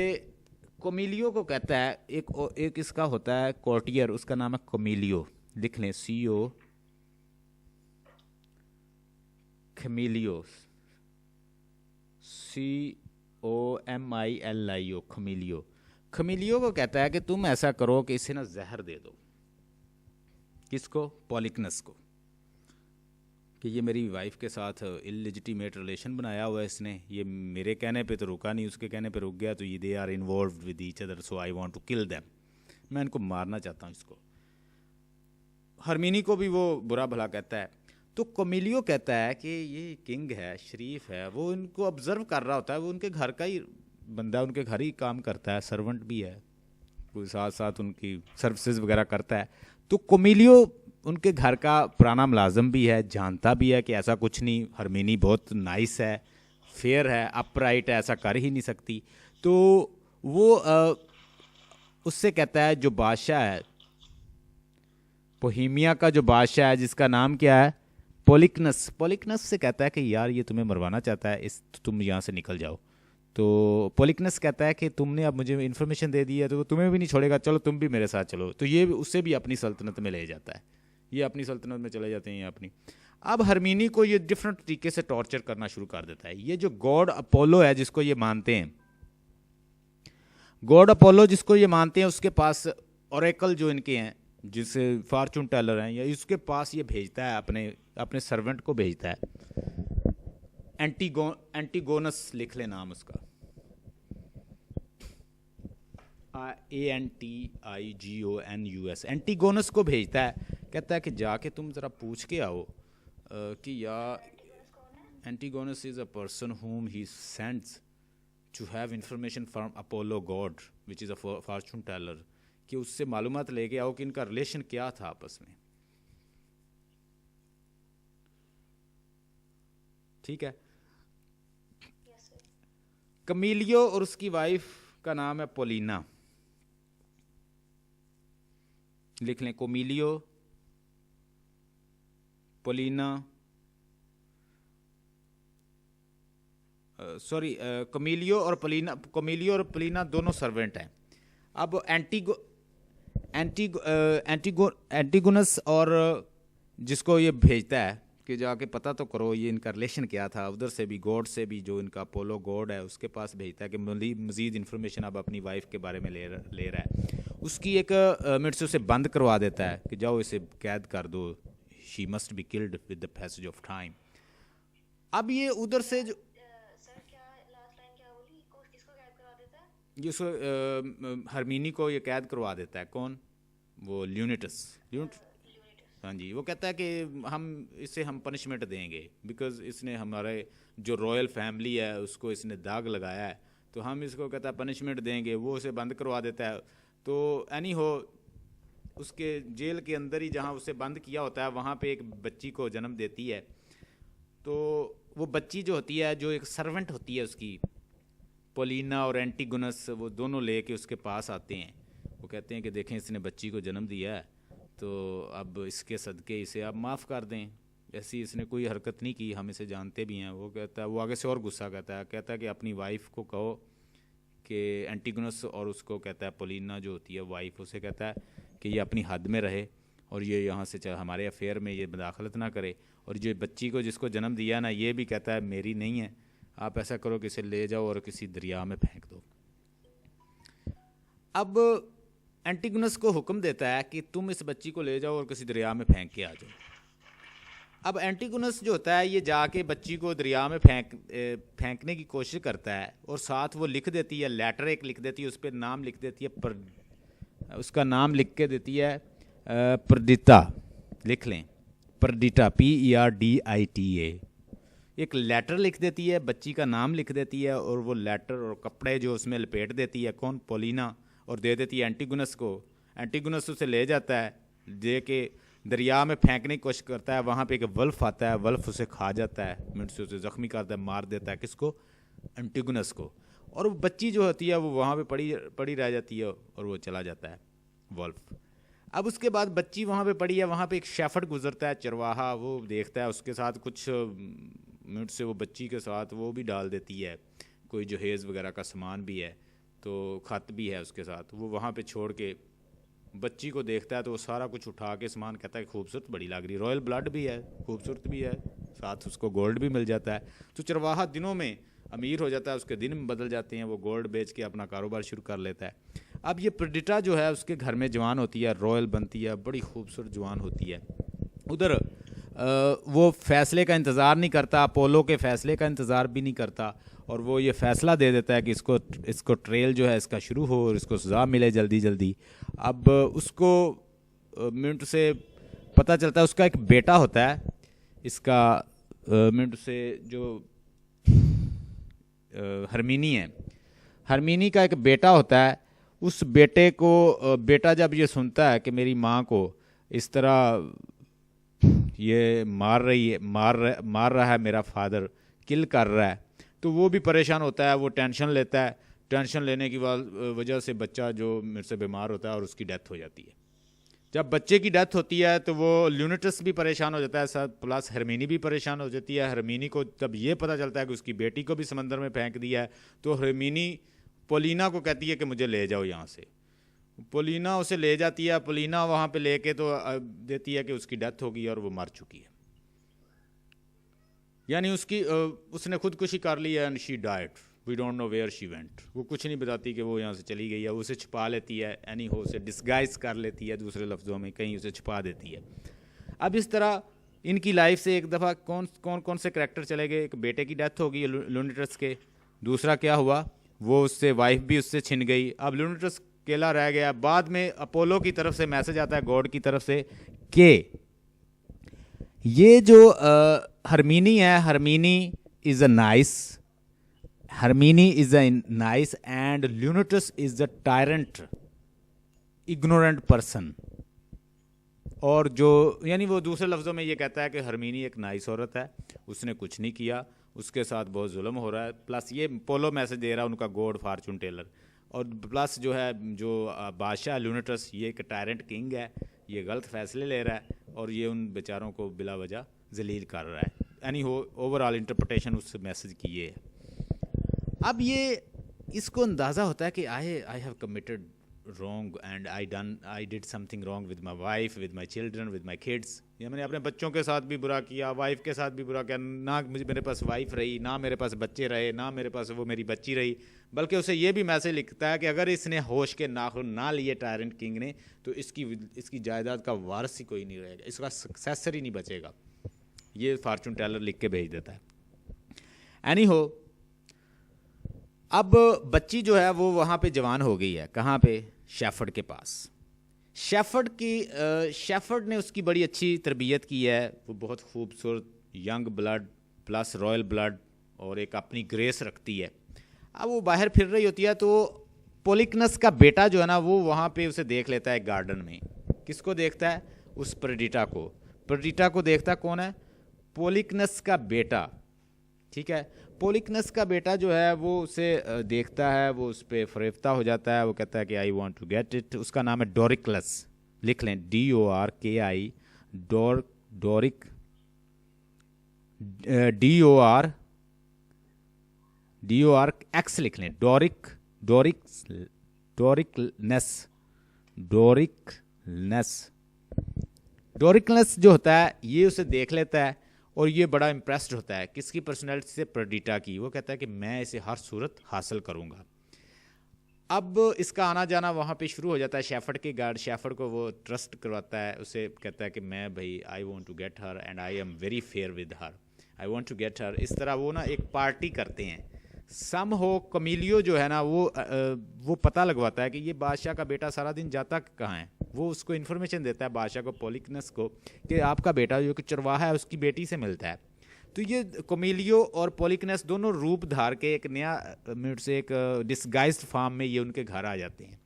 कोमिलियो को कहता है, एक इसका होता है कोर्टियर, उसका नाम है कोमिलियो, लिख लें CO खमीलियो, COMILIO, खमीलियो। खमीलियो को कहता है कि तुम ऐसा करो कि इसे ना जहर दे दो। किसको? पॉलिकनस को, कि ये मेरी वाइफ के साथ इलेजिटिमेट रिलेशन बनाया हुआ है इसने, ये मेरे कहने पे तो रुका नहीं, उसके कहने पे रुक गया, तो ये they are involved with each other, so I want to kill them, मैं इनको मारना चाहता हूँ इसको। हरमीनी को भी वो बुरा भला कहता है। तो कोमिलियो कहता है कि ये किंग है, शरीफ है, वो इनको ऑब्जर्व कर रहा होता है, वो उनके घर का ही बंदा, उनके घर ही काम करता है, सर्वेंट भी है, कोई साथ साथ उनकी सर्विसेज वगैरह करता है। तो कोमिलियो उनके घर का पुराना मुलाजम भी है, जानता भी है कि ऐसा कुछ नहीं, हरमीनी बहुत नाइस है, फेयर है, अपराइट है, ऐसा कर ही नहीं सकती। तो वो उससे कहता है, जो बादशाह है बोहेमिया का, जो बादशाह है जिसका नाम क्या है, पॉलिकनस से कहता है कि यार ये तुम्हें मरवाना चाहता है, तुम यहाँ से निकल जाओ। तो पॉलिकनस कहता है कि तुमने अब मुझे इन्फॉर्मेशन दे दी है तो तुम्हें भी नहीं छोड़ेगा, चलो तुम भी मेरे साथ चलो। तो ये उससे भी अपनी सल्तनत में ले जाता है, ये अपनी सल्तनत में चले जाते हैं ये अपनी। अब हरमीनी को ये डिफरेंट तरीके से टॉर्चर करना शुरू कर देता है। ये जो गॉड अपोलो है जिसको ये मानते हैं, गॉड अपोलो जिसको ये मानते हैं, उसके पास ओरेकल जो इनके हैं, जिसे फॉर्चून टेलर हैं, या इसके पास ये भेजता है अपने सर्वेंट को भेजता है, एंटीगोनस, लिख ले नाम उसका, ANTIGONUS, एंटीगोनस को भेजता है। कहता है कि जाके तुम ज़रा पूछ के आओ कि या Antigonus is a person whom he sends to have information from Apollo God, which is a fortune teller, कि उससे मालूमात लेके आओ कि इनका रिलेशन क्या था आपस में। ठीक है। कमीलियो और उसकी वाइफ का नाम है पोलिना, लिख लें कोमिलियो, पोलिना, सॉरी कोमिलियो और पोलिना दोनों सर्वेंट हैं। अब एंटीगोनस और जिसको ये भेजता है कि जाके पता तो करो ये इनका रिलेशन क्या था, उधर से भी गॉड से भी, जो इनका अपोलो गॉड है उसके पास भेजता है कि मज़ीद इन्फॉर्मेशन अब अपनी वाइफ के बारे में ले रहा है। उसकी एक मिनट से उसे बंद करवा देता है कि जाओ इसे कैद कर दो, she must be killed with the passage of time. अब ये उधर से जो सर क्या लास्ट लाइन क्या बोली, किसको कैद करा देता है? हरमीनी को ये कैद करवा देता है। कौन? वो ल्यूनेटस। हाँ जी, वो कहता है कि हम पनिशमेंट देंगे, बिकॉज इसने हमारे जो रॉयल फैमिली है उसको इसने दाग लगाया है, तो हम इसको कहता है पनिशमेंट देंगे। वो उसे बंद करवा देता है। तो एनी हो, उसके जेल के अंदर ही जहाँ उसे बंद किया होता है वहाँ पे एक बच्ची को जन्म देती है। तो वो बच्ची जो होती है, जो एक सर्वेंट होती है उसकी, पोलिना और एंटीगोनस, वो दोनों लेके उसके पास आते हैं। वो कहते हैं कि देखें इसने बच्ची को जन्म दिया है, तो अब इसके सदके इसे आप माफ़ कर दें, ऐसी इसने कोई हरकत नहीं की, हम इसे जानते भी हैं। वो कहता है, वो आगे से और गुस्सा कहता है कि अपनी वाइफ को कहो कि एंटीगोनस, और उसको कहता है पोलिना जो होती है वाइफ, उसे कहता है कि ये अपनी हद में रहे और ये यहाँ से हमारे अफेयर में ये मुदाखलत ना करे। और जो बच्ची को जिसको जन्म दिया ना, ये भी कहता है मेरी नहीं है, आप ऐसा करो कि इसे ले जाओ और किसी दरिया में फेंक दो। अब एंटिगुनस को हुक्म देता है कि तुम इस बच्ची को ले जाओ और किसी दरिया में फेंक के आ जाओ। अब एंटिगुनस जो होता है ये जाके बच्ची को दरिया में फेंकने की कोशिश करता है, और साथ वो लिख देती है, लेटर एक लिख देती है, उस पर नाम लिख देती है, उसका नाम लिख के देती है परडिटा, लिख लें परडिटा, PERDITA। एक लेटर लिख देती है, बच्ची का नाम लिख देती है, और वो लेटर और कपड़े जो उसमें लपेट देती है, कौन, पोलिना, और दे देती है एंटिगुनस को। एंटिगुनस उसे ले जाता है, दे के दरिया में फेंकने की कोशिश करता है। वहाँ पे एक वल्फ आता है, वल्फ उसे खा जाता है, मिनट से उसे ज़ख्मी करता है, मार देता है, किसको, एंटिगुनस को। और वो बच्ची जो होती है वो वहाँ पे पड़ी रह जाती है, और वो चला जाता है वल्फ। अब उसके बाद बच्ची वहाँ पे पड़ी है, वहाँ पे एक शेफर्ड गुजरता है, चरवाहा, वो देखता है, उसके साथ कुछ मिनट से वो बच्ची के साथ वो भी डाल देती है, कोई जहेज़ वगैरह का सामान भी है, तो खत भी है उसके साथ। वो वहाँ पे छोड़ के बच्ची को देखता है, तो वो सारा कुछ उठा के सामान, कहता है खूबसूरत बड़ी लग रही, रॉयल ब्लड भी है, खूबसूरत भी है, साथ उसको गोल्ड भी मिल जाता है। तो चरवाहा दिनों में अमीर हो जाता है, उसके दिन बदल जाते हैं, वो गोल्ड बेच के अपना कारोबार शुरू कर लेता है। अब ये परडिटा जो है उसके घर में जवान होती है, रॉयल बनती है, बड़ी खूबसूरत जवान होती है। उधर वो फैसले का इंतज़ार नहीं करता, अपोलो के फैसले का इंतज़ार भी नहीं करता, और वो ये फ़ैसला दे देता है कि इसको ट्रेल जो है इसका शुरू हो और इसको सज़ा मिले जल्दी जल्दी। अब उसको मिनट से पता चलता है, उसका एक बेटा होता है, इसका मिनट से जो हरमीनी है, हरमीनी का एक बेटा होता है। उस बेटे को, बेटा जब ये सुनता है कि मेरी माँ को इस तरह ये मार रहा है, मेरा फादर किल कर रहा है, तो वो भी परेशान होता है, वो टेंशन लेता है। टेंशन लेने की वजह से बच्चा जो मेरे से बीमार होता है और उसकी डेथ हो जाती है। जब बच्चे की डेथ होती है तो वो ल्यूनेटस भी परेशान हो जाता है, साथ प्लस हरमीनी भी परेशान हो जाती है। हरमीनी को जब ये पता चलता है कि उसकी बेटी को भी समंदर में फेंक दिया है, तो हरमीनी पोलिना को कहती है कि मुझे ले जाओ यहाँ से। पोलिना उसे ले जाती है, पोलिना वहाँ पे लेके तो देती है कि उसकी डेथ होगी और वो मर चुकी है, यानी उसने खुदकुशी कर ली है, and she died, we don't know where she went. वो कुछ नहीं बताती कि वो यहाँ से चली गई है, उसे छुपा लेती है, एनी हो उसे डिस्गाइज कर लेती है, दूसरे लफ्ज़ों में कहीं उसे छुपा देती है। अब इस तरह इनकी लाइफ से एक दफ़ा कौन से करैक्टर चले गए। एक बेटे की डेथ हो गई ल्यूनेटस के, दूसरा क्या हुआ, वो उससे वाइफ भी उससे छिन गई। अब ल्यूनेटस अकेला रह गया। बाद में अपोलो की तरफ से मैसेज आता है, गॉड की तरफ से, कि ये जो हरमीनी है, Hermione is a nice and Leontes is a tyrant ignorant person. और जो यानी वो दूसरे लफ्ज़ों में ये कहता है कि हरमीनी एक नाइस औरत है, उसने कुछ नहीं किया, उसके साथ बहुत जुल्म हो रहा है। प्लस ये पोलो मैसेज दे रहा है उनका गॉड फॉर्चून टेलर। और प्लस जो है जो बादशाह ल्यूनेटस, ये एक टायरेंट किंग है, ये गलत फैसले ले रहा है और ये उन बेचारों को बिला वजह जलील कर रहा है। एनी हो ओवरऑल इंटरप्रिटेशन उस मैसेज की ये है। अब ये इसको अंदाज़ा होता है कि I have committed wrong and I did something wrong with my wife, with my children, with my kids। या मैंने अपने बच्चों के साथ भी बुरा किया, वाइफ के साथ भी बुरा किया, ना मेरे पास वाइफ रही, ना मेरे पास बच्चे रहे, ना मेरे पास वो मेरी बच्ची रही। बल्कि उसे ये भी मैसेज लिखता है कि अगर इसने होश के नाखून ना लिए टायरेंट किंग ने, तो इसकी जायदाद का वारिस ही कोई नहीं रहेगा, इसका सक्सेसर ही नहीं बचेगा। ये फॉर्चून टेलर लिख के भेज देता है। एनी हो, अब बच्ची जो है वो वहाँ पे जवान हो गई है, कहाँ पे, शेफर्ड के पास। शेफर्ड ने उसकी बड़ी अच्छी तरबियत की है, वो बहुत खूबसूरत young blood plus royal blood और एक अपनी ग्रेस रखती है। अब वो बाहर फिर रही होती है तो पोलिकनस का बेटा जो है ना, वो वहाँ पे उसे देख लेता है गार्डन में। किसको देखता है? उस परडिटा को। परडिटा को देखता कौन है? पोलिकनस का बेटा, ठीक है। पोलिकनस का बेटा जो है वो उसे देखता है, वो उस पर फरेफ्ता हो जाता है, वो कहता है कि I want to get it. उसका नाम है डोरिकलस, लिख लें DORKI, DORX लिख लें, डोरिकलस जो होता है ये उसे देख लेता है और ये बड़ा इम्प्रेस्ड होता है किसकी पर्सनैलिटी से, परडिटा की। वो कहता है कि मैं इसे हर सूरत हासिल करूँगा। अब इसका आना जाना वहाँ पे शुरू हो जाता है शेफर्ड के गार्ड। शेफर्ड को वो ट्रस्ट करवाता है, उसे कहता है कि मैं भाई I want to get her and I am very fair with her, I want to get her. इस तरह वो ना एक पार्टी करते हैं। सम हो कमीलियो जो है ना वो पता लगवाता है कि ये बादशाह का बेटा सारा दिन जाता कहाँ है। वो उसको इन्फॉर्मेशन देता है बादशाह को, पॉलिकनस को, कि आपका बेटा जो कि चरवाहा है उसकी बेटी से मिलता है। तो ये कमीलियो और पॉलिकनस दोनों रूप धार के एक नया मिनट से एक डिस्गाइज्ड फॉर्म में ये उनके घर आ जाते हैं।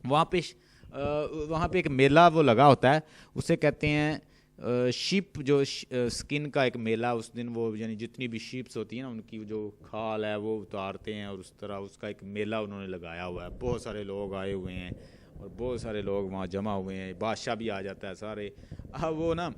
वहाँ पे एक मेला वो लगा होता है, उसे कहते हैं शीप जो स्किन का एक मेला। उस दिन वो यानी जितनी भी शीप्स होती हैं ना उनकी जो खाल है वो उतारते हैं और उस तरह उसका एक मेला उन्होंने लगाया हुआ है। बहुत सारे लोग आए हुए हैं और बहुत सारे लोग वहाँ जमा हुए हैं, बादशाह भी आ जाता है सारे। वो ना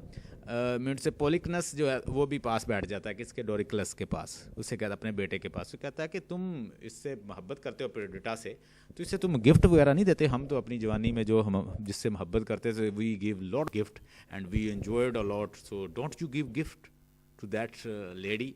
मिनट से पॉलिकनस जो है वो भी पास बैठ जाता है किसके, डोरिक्लस के पास। उसे कहता है अपने बेटे के पास, वो कहता है कि तुम इससे मोहब्बत करते हो परडिटा से, तो इससे तुम गिफ्ट वगैरह नहीं देते। हम तो अपनी जवानी में जो हम जिससे मोहब्बत करते थे, we give lot gift and we enjoyed a lot, so don't you give gift to that lady.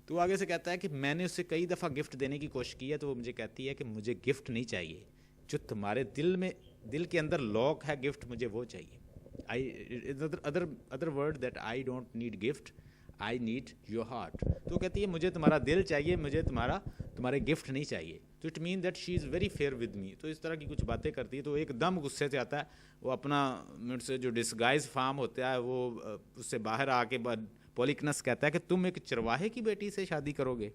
तो वो आगे से कहता है कि मैंने उससे कई दफ़ा गिफ्ट देने की कोशिश की है, तो वो मुझे कहती है कि मुझे गिफ्ट नहीं चाहिए, जो तुम्हारे दिल के अंदर लॉक है गिफ्ट, मुझे वो चाहिए। other word that I don't need gift, I need your heart। तो कहती है मुझे तुम्हारा दिल चाहिए, मुझे तुम्हारे गिफ्ट नहीं चाहिए। तो it mean that she is very fair with me. तो इस तरह की कुछ बातें करती है। तो एकदम गुस्से से आता है वो, अपना मुझसे जो डिस्गाइज फॉर्म होता है वो उससे बाहर आके पॉलिकनस कहता है कि तुम एक चरवाहे की बेटी से शादी करोगे।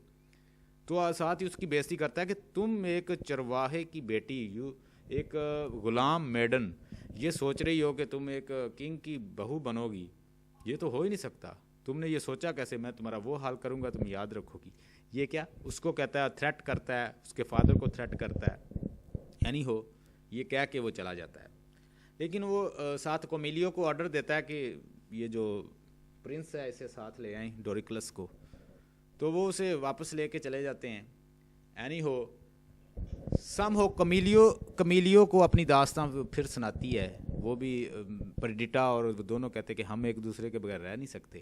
तो साथ ही उसकी बेइज्जती करता है कि तुम एक चरवाहे की बेटी, एक गुलाम मेडन, ये सोच रही हो कि तुम एक किंग की बहू बनोगी, ये तो हो ही नहीं सकता। तुमने ये सोचा कैसे, मैं तुम्हारा वो हाल करूँगा, तुम याद रखोगी। ये क्या उसको कहता है, थ्रेट करता है, उसके फादर को थ्रेट करता है, यानी हो ये कह के वो चला जाता है। लेकिन वो साथ कोमिलियो को ऑर्डर देता है कि ये जो प्रिंस है इसे साथ ले आए डोरिक्लस को। तो वो उसे वापस लेके चले जाते हैं। एनी हो सम हो कमीलियो को अपनी दास्तां फिर सुनाती है। वो भी परडिटा और दोनों कहते हैं कि हम एक दूसरे के बगैर रह नहीं सकते,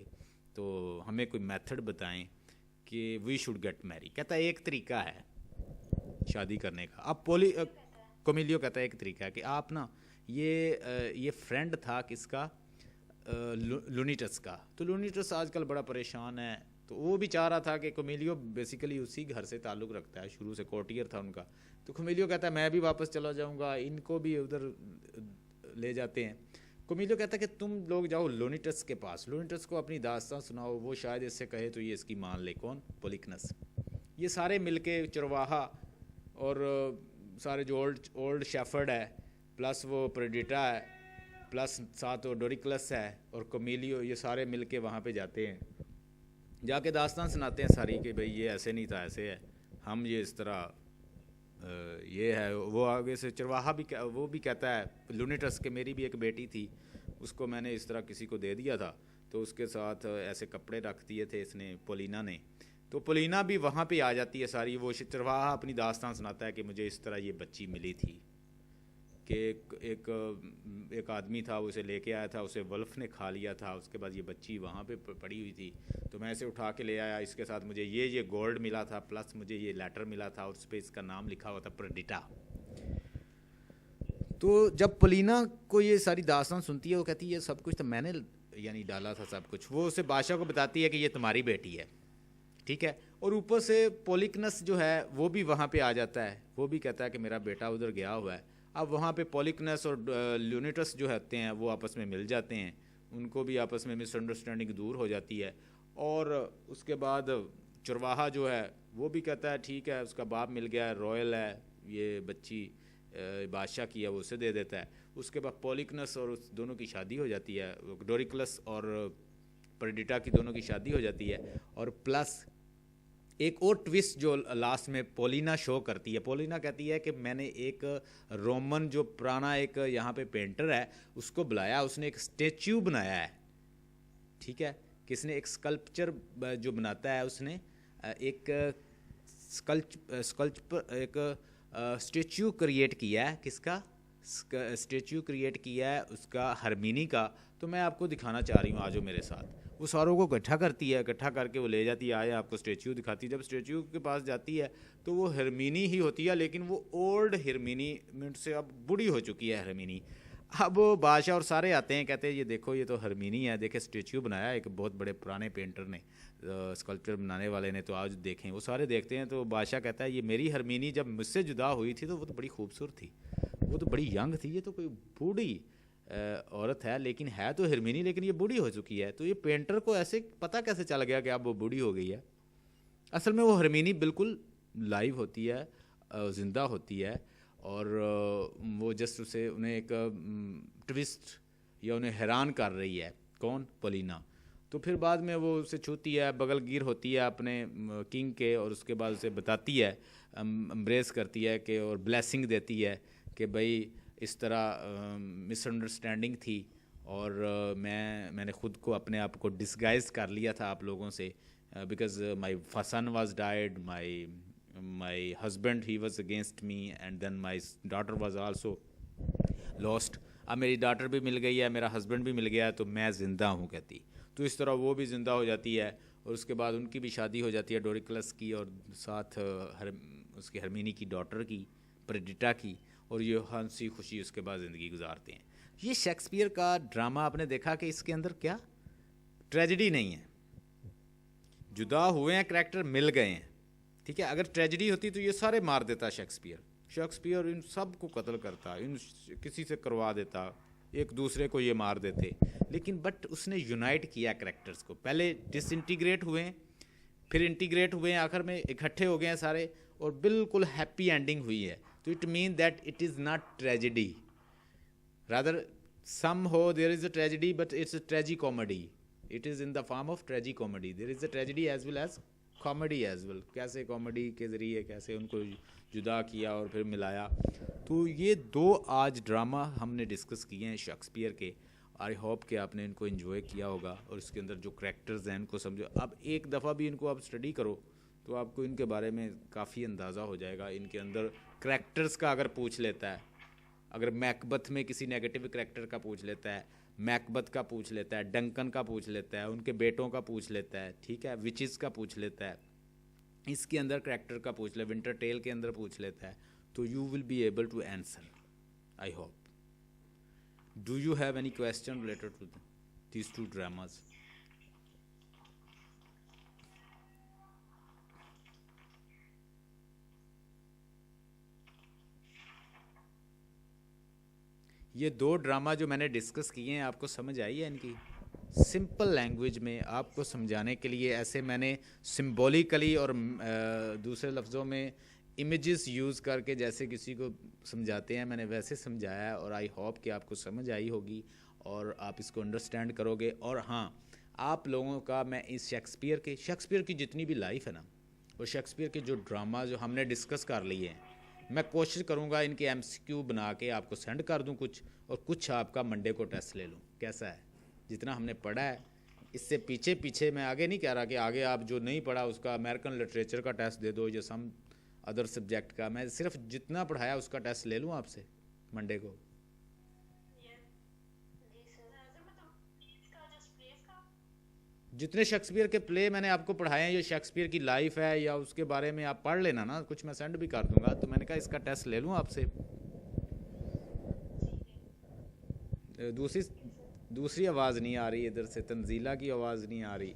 तो हमें कोई मेथड बताएं कि वी शुड गेट मैरी। कहता है एक तरीका है शादी करने का। अब कमीलियो कहता है एक तरीका है कि आप ना ये फ्रेंड था किसका, लूनीटस का। तो लूनीटस आजकल बड़ा परेशान है, तो वो भी चाह रहा था कि कोमिलियो बेसिकली उसी घर से ताल्लुक़ रखता है, शुरू से कोर्टियर था उनका। तो कोमिलियो कहता है मैं भी वापस चला जाऊंगा, इनको भी उधर ले जाते हैं। कोमिलियो कहता है कि तुम लोग जाओ लूनीटस के पास, लूनीटस को अपनी दास्तां सुनाओ, वो शायद इससे कहे तो ये इसकी मान ले। कौन? पॉलिकनस। ये सारे मिलके चरवाहा और सारे जो ओल्ड शेफर्ड है, प्लस वो परडिटा है, प्लस साथ वो डोरिक्लस है और कोमिलियो, ये सारे मिलके वहाँ पे जाते हैं। जाके दास्तान सुनाते हैं सारी कि भाई ये ऐसे नहीं था, ऐसे है, हम ये इस तरह ये है। वो आगे से चरवाहा भी वो भी कहता है लूनीटस के मेरी भी एक बेटी थी, उसको मैंने इस तरह किसी को दे दिया था, तो उसके साथ ऐसे कपड़े रख दिए थे इसने, पोलिना ने। तो पोलिना भी वहाँ पे आ जाती है सारी। वो चरवाहा अपनी दास्तान सुनाता है कि मुझे इस तरह ये बच्ची मिली थी कि एक आदमी था, उसे लेके आया था, उसे वल्फ ने खा लिया था, उसके बाद ये बच्ची वहाँ पे पड़ी हुई थी, तो मैं इसे उठा के ले आया। इसके साथ मुझे ये गोल्ड मिला था, प्लस मुझे ये लेटर मिला था और उस पर इसका नाम लिखा हुआ था परडिटा। तो जब पोलिना को ये सारी दास्तान सुनती है, वो कहती है ये सब कुछ तो मैंने यानी डाला था सब कुछ। वो उसे बादशाह को बताती है कि ये तुम्हारी बेटी है, ठीक है। और ऊपर से पॉलिकनस जो है वो भी वहाँ पे आ जाता है, वो भी कहता है कि मेरा बेटा उधर गया हुआ है। अब वहाँ पे पॉलिकनस और लूनीटस जो होते हैं वो आपस में मिल जाते हैं, उनको भी आपस में मिसअंडरस्टैंडिंग दूर हो जाती है। और उसके बाद चरवाहा जो है वो भी कहता है ठीक है, उसका बाप मिल गया है, रॉयल है, ये बच्ची बादशाह की है, वो उसे दे देता है। उसके बाद पॉलिकनस और उस दोनों की शादी हो जाती है, डोरिक्लस और परडिटा की दोनों की शादी हो जाती है। और प्लस एक और ट्विस्ट जो लास्ट में पोलिना शो करती है। पोलिना कहती है कि मैंने एक रोमन जो पुराना एक यहाँ पे पेंटर है उसको बुलाया, उसने एक स्टेच्यू बनाया है, ठीक है। किसने? एक स्कल्पचर जो बनाता है उसने एक स्टेच्यू क्रिएट किया है। किसका स्टेच्यू क्रिएट किया है? उसका हरमीनी का। तो मैं आपको दिखाना चाह रही हूँ, आज मेरे साथ। वो सारों को इकट्ठा करती है, इकट्ठा करके वो ले जाती है, आया आपको स्टेच्यू दिखाती है। जब स्टेच्यू के पास जाती है तो वो हरमीनी ही होती है, लेकिन वो ओल्ड हरमीनी मिनट से अब बूढ़ी हो चुकी है हरमीनी। अब वो बादशाह और सारे आते हैं, कहते हैं ये देखो ये तो हरमीनी है, देखे स्टेच्यू बनाया एक बहुत बड़े पुराने पेंटर ने, स्कल्पचर बनाने वाले ने, तो आज देखें। वो सारे देखते हैं तो बादशाह कहता है ये मेरी हरमीनी जब मुझसे जुदा हुई थी तो वो तो बड़ी खूबसूरत थी, वो तो बड़ी यंग थी, ये तो कोई बूढ़ी औरत है, लेकिन है तो हरमीनी, लेकिन ये बूढ़ी हो चुकी है। तो ये पेंटर को ऐसे पता कैसे चल गया कि अब वो बूढ़ी हो गई है? असल में वो हरमीनी बिल्कुल लाइव होती है, ज़िंदा होती है, और वो जस्ट उसे उन्हें एक ट्विस्ट या उन्हें हैरान कर रही है। कौन? पोलिना। तो फिर बाद में वो उसे छूती है, बगलगीर होती है अपने किंग के, और उसके बाद उसे बताती है, एम्ब्रेस करती है कि, और ब्लेसिंग देती है कि भाई इस तरह मिसअंडरस्टैंडिंग थी, और मैंने ख़ुद को अपने आप को डिस्गाइज कर लिया था आप लोगों से, because my son was died, my husband he was against me, and then my daughter was also lost. अब मेरी डॉटर भी मिल गई है, मेरा हस्बैंड भी मिल गया है, तो मैं ज़िंदा हूँ कहती। तो इस तरह वो भी ज़िंदा हो जाती है, और उसके बाद उनकी भी शादी हो जाती है डोरिक्लस की, और साथ उसकी हरमीनी की डॉटर की, प्रेडिटा की, और ये हंसी खुशी उसके बाद ज़िंदगी गुजारते हैं। ये शेक्सपियर का ड्रामा आपने देखा कि इसके अंदर क्या ट्रेजेडी नहीं है, जुदा हुए हैं कैरेक्टर, मिल गए हैं, ठीक है। अगर ट्रेजेडी होती तो ये सारे मार देता शेक्सपियर इन सब को कत्ल करता, इन किसी से करवा देता, एक दूसरे को ये मार देते, लेकिन बट उसने यूनाइट किया कैरेक्टर्स को। पहले डिसइंटीग्रेट हुए, फिर इंटीग्रेट हुए, आखिर में इकट्ठे हो गए हैं सारे, और बिल्कुल हैप्पी एंडिंग हुई है। तो it mean that it is not tragedy, rather somehow there is a tragedy, but it's a tragicomedy, it is in the form of tragicomedy, there is a tragedy as well as comedy as well. कैसे कॉमेडी के ज़रिए कैसे उनको जुदा किया और फिर मिलाया। तो ये दो आज ड्रामा हमने डिस्कस किए हैं शेक्सपियर के। आई होप कि आपने इनको एंजॉय किया होगा, और इसके अंदर जो करैक्टर्स हैं इनको समझो। अब एक दफ़ा भी इनको आप स्टडी करो तो आपको इनके बारे में काफ़ी अंदाज़ा हो जाएगा। इनके अंदर करैक्टर्स का अगर पूछ लेता है, अगर मैकबथ में किसी नेगेटिव करैक्टर का पूछ लेता है, मैकबथ का पूछ लेता है, डंकन का पूछ लेता है, उनके बेटों का पूछ लेता है, ठीक है, विचेस का पूछ लेता है, इसके अंदर करैक्टर का पूछ ले, विंटर टेल के अंदर पूछ लेता है, तो you will be able to answer, I hope. Do you have any question related to these two dramas? ये दो ड्रामा जो मैंने डिस्कस किए हैं, आपको समझ आई है इनकी? सिंपल लैंग्वेज में आपको समझाने के लिए ऐसे मैंने सिंबॉलिकली और दूसरे लफ्ज़ों में इमेजेस यूज़ करके जैसे किसी को समझाते हैं, मैंने वैसे समझाया है, और आई होप कि आपको समझ आई होगी और आप इसको अंडरस्टैंड करोगे। और हाँ, आप लोगों का मैं इस शेक्सपियर की जितनी भी लाइफ है ना, और शेक्सपियर के जो ड्रामा जो हमने डिस्कस कर लिए हैं, मैं कोशिश करूँगा इनके MCQ बना के आपको सेंड कर दूँ कुछ, और कुछ आपका मंडे को टेस्ट ले लूँ। कैसा है? जितना हमने पढ़ा है इससे पीछे पीछे, मैं आगे नहीं कह रहा कि आगे आप जो नहीं पढ़ा उसका अमेरिकन लिटरेचर का टेस्ट दे दो या सम अदर सब्जेक्ट का, मैं सिर्फ जितना पढ़ाया उसका टेस्ट ले लूँ आपसे मंडे को। जितने शेक्सपियर के प्ले मैंने आपको पढ़ाए हैं, ये शेक्सपियर की लाइफ है या उसके बारे में आप पढ़ लेना ना, कुछ मैं सेंड भी कर दूंगा। तो मैंने कहा इसका टेस्ट ले लूँ आपसे। दूसरी आवाज़ नहीं आ रही इधर से, तंजीला की आवाज़ नहीं आ रही।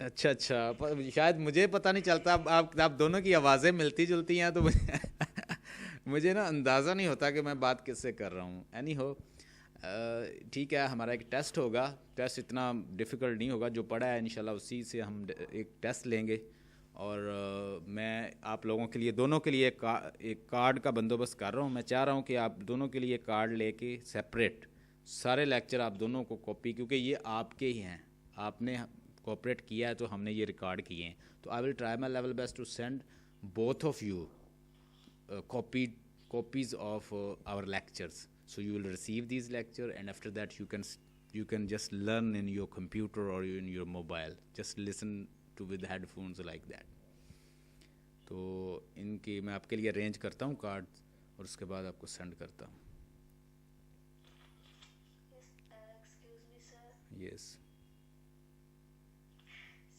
अच्छा, शायद मुझे पता नहीं चलता। आप दोनों की आवाज़ें मिलती जुलती हैं, तो मुझे ना अंदाज़ा नहीं होता कि मैं बात किससे कर रहा हूँ। एनी हो, ठीक है, हमारा एक टेस्ट होगा। टेस्ट इतना डिफ़िकल्ट नहीं होगा, जो पढ़ा है इंशाल्लाह उसी से हम एक टेस्ट लेंगे। और मैं आप लोगों के लिए, दोनों के लिए एक कार्ड का बंदोबस्त कर रहा हूँ। मैं चाह रहा हूँ कि आप दोनों के लिए कार्ड लेके सेपरेट सारे लेक्चर आप दोनों को कॉपी, क्योंकि ये आपके ही हैं, आपने कोऑपरेट किया है तो हमने ये रिकॉर्ड किए हैं। तो I will try my level best to send both of you copies of our lectures, so you will receive these lecture, and after that you can just learn in your computer or in your mobile, just listen to with headphones like that. तो इनकी मैं आपके लिए अरेंज करता हूँ कार्ड, और उसके बाद आपको सेंड करता हूँ। यस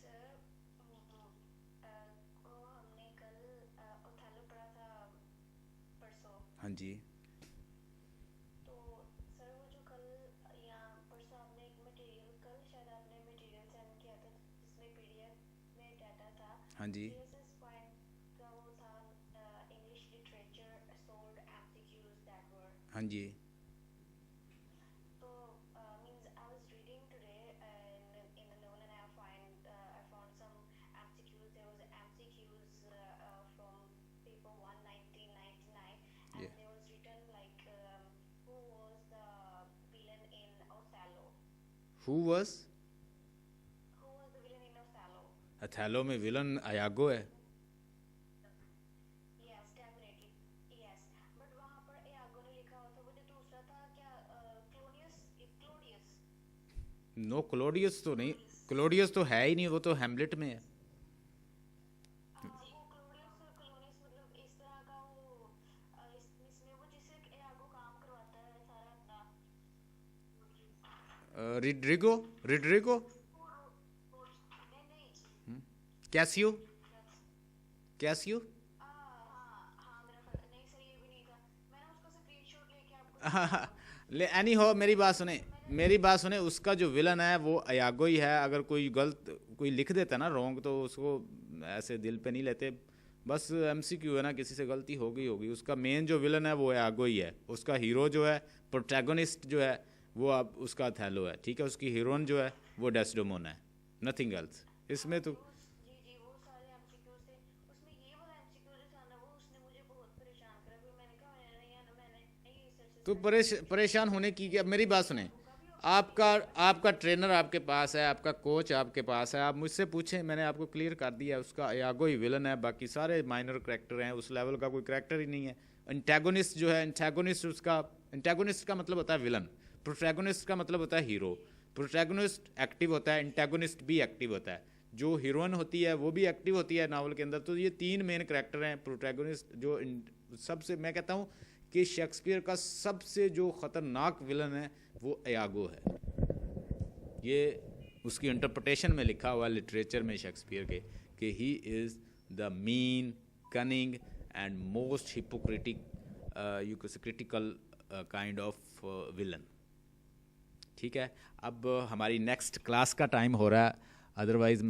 सर वो हमने कल ओथेलो पढ़ा था परसों। हाँ जी तो सर वो जो कल या परसों आपने एक मटेरियल कल शायद आपने मटेरियल सेंड किया था जिसमें पीडीएफ में डाटा था। हाँ जी सीएसएस पॉइंट का वो था English literature sold MCQs that were. हाँ जी So, means I was reading today in the noon and I found some MCQs. There was MCQs from paper 1 1999 and Yeah. there was written like who was the villain in Othello? Who was Who was the villain in Othello? अथैलो में विलन अयागो है Yes, definitely. Yes. But वहाँ पर Iago ने लिखा हुआ था वो जो दूसरा था क्या Clodius? नो क्लोडियस तो नहीं क्लोडियस तो है ही नहीं वो तो हैमलेट में है वो क्लोडियस और क्लोनियस मतलब इस तरह का वो इसमें वो जिससे यागो काम करवाता है सारा अपना रिड्रिगो रिड्रिगो नहीं नहीं कैसियो कैसियो हाँ मेरा नहीं सर ये भी नहीं था मैंने उसका स्क्रीनशॉट लेके आपको ले एनी हो मेरी बात सुने उसका जो विलन है वो अयागो ही है अगर कोई गलत कोई लिख देता ना रॉन्ग तो उसको ऐसे दिल पे नहीं लेते बस एमसीक्यू है ना किसी से गलती होगी उसका मेन जो विलन है वो अयागो ही है उसका हीरो जो है प्रोटैगोनिस्ट जो है वो अब उसका थैलो है ठीक है उसकी हीरोइन जो है वो डेस्डेमोना है नथिंग एल्स इसमें तो जी जी वो सारे एमसीक्यूज थे उसमें ये वाला एमसीक्यू जो था ना वो उसने मुझे बहुत परेशान करा फिर मैंने कहा मैंने नहीं सर से तो परेशान होने की क्या मेरी बात सुने आपका ट्रेनर आपके पास है आपका कोच आपके पास है आप मुझसे पूछें मैंने आपको क्लियर कर दिया उसका अयागो ही विलन है बाकी सारे माइनर करैक्टर हैं उस लेवल का कोई करैक्टर ही नहीं है एंटागोनिस्ट जो है एंटागोनिस्ट का मतलब होता है विलन प्रोटैगोनिस्ट का मतलब होता है हीरो प्रोटैगोनिस्ट एक्टिव होता है एंटागोनिस्ट भी एक्टिव होता है जो हीरोइन होती है वो भी एक्टिव होती है नावल के अंदर तो ये तीन मेन करैक्टर हैं प्रोटैगोनिस्ट जो सबसे मैं कहता हूँ कि शेक्सपियर का सबसे जो ख़तरनाक विलन है वो अयागो है ये उसकी इंटरप्रिटेशन में लिखा हुआ लिटरेचर में शेक्सपियर के कि he is the mean cunning and most critical kind of villain ठीक है अब हमारी नेक्स्ट क्लास का टाइम हो रहा है अदरवाइज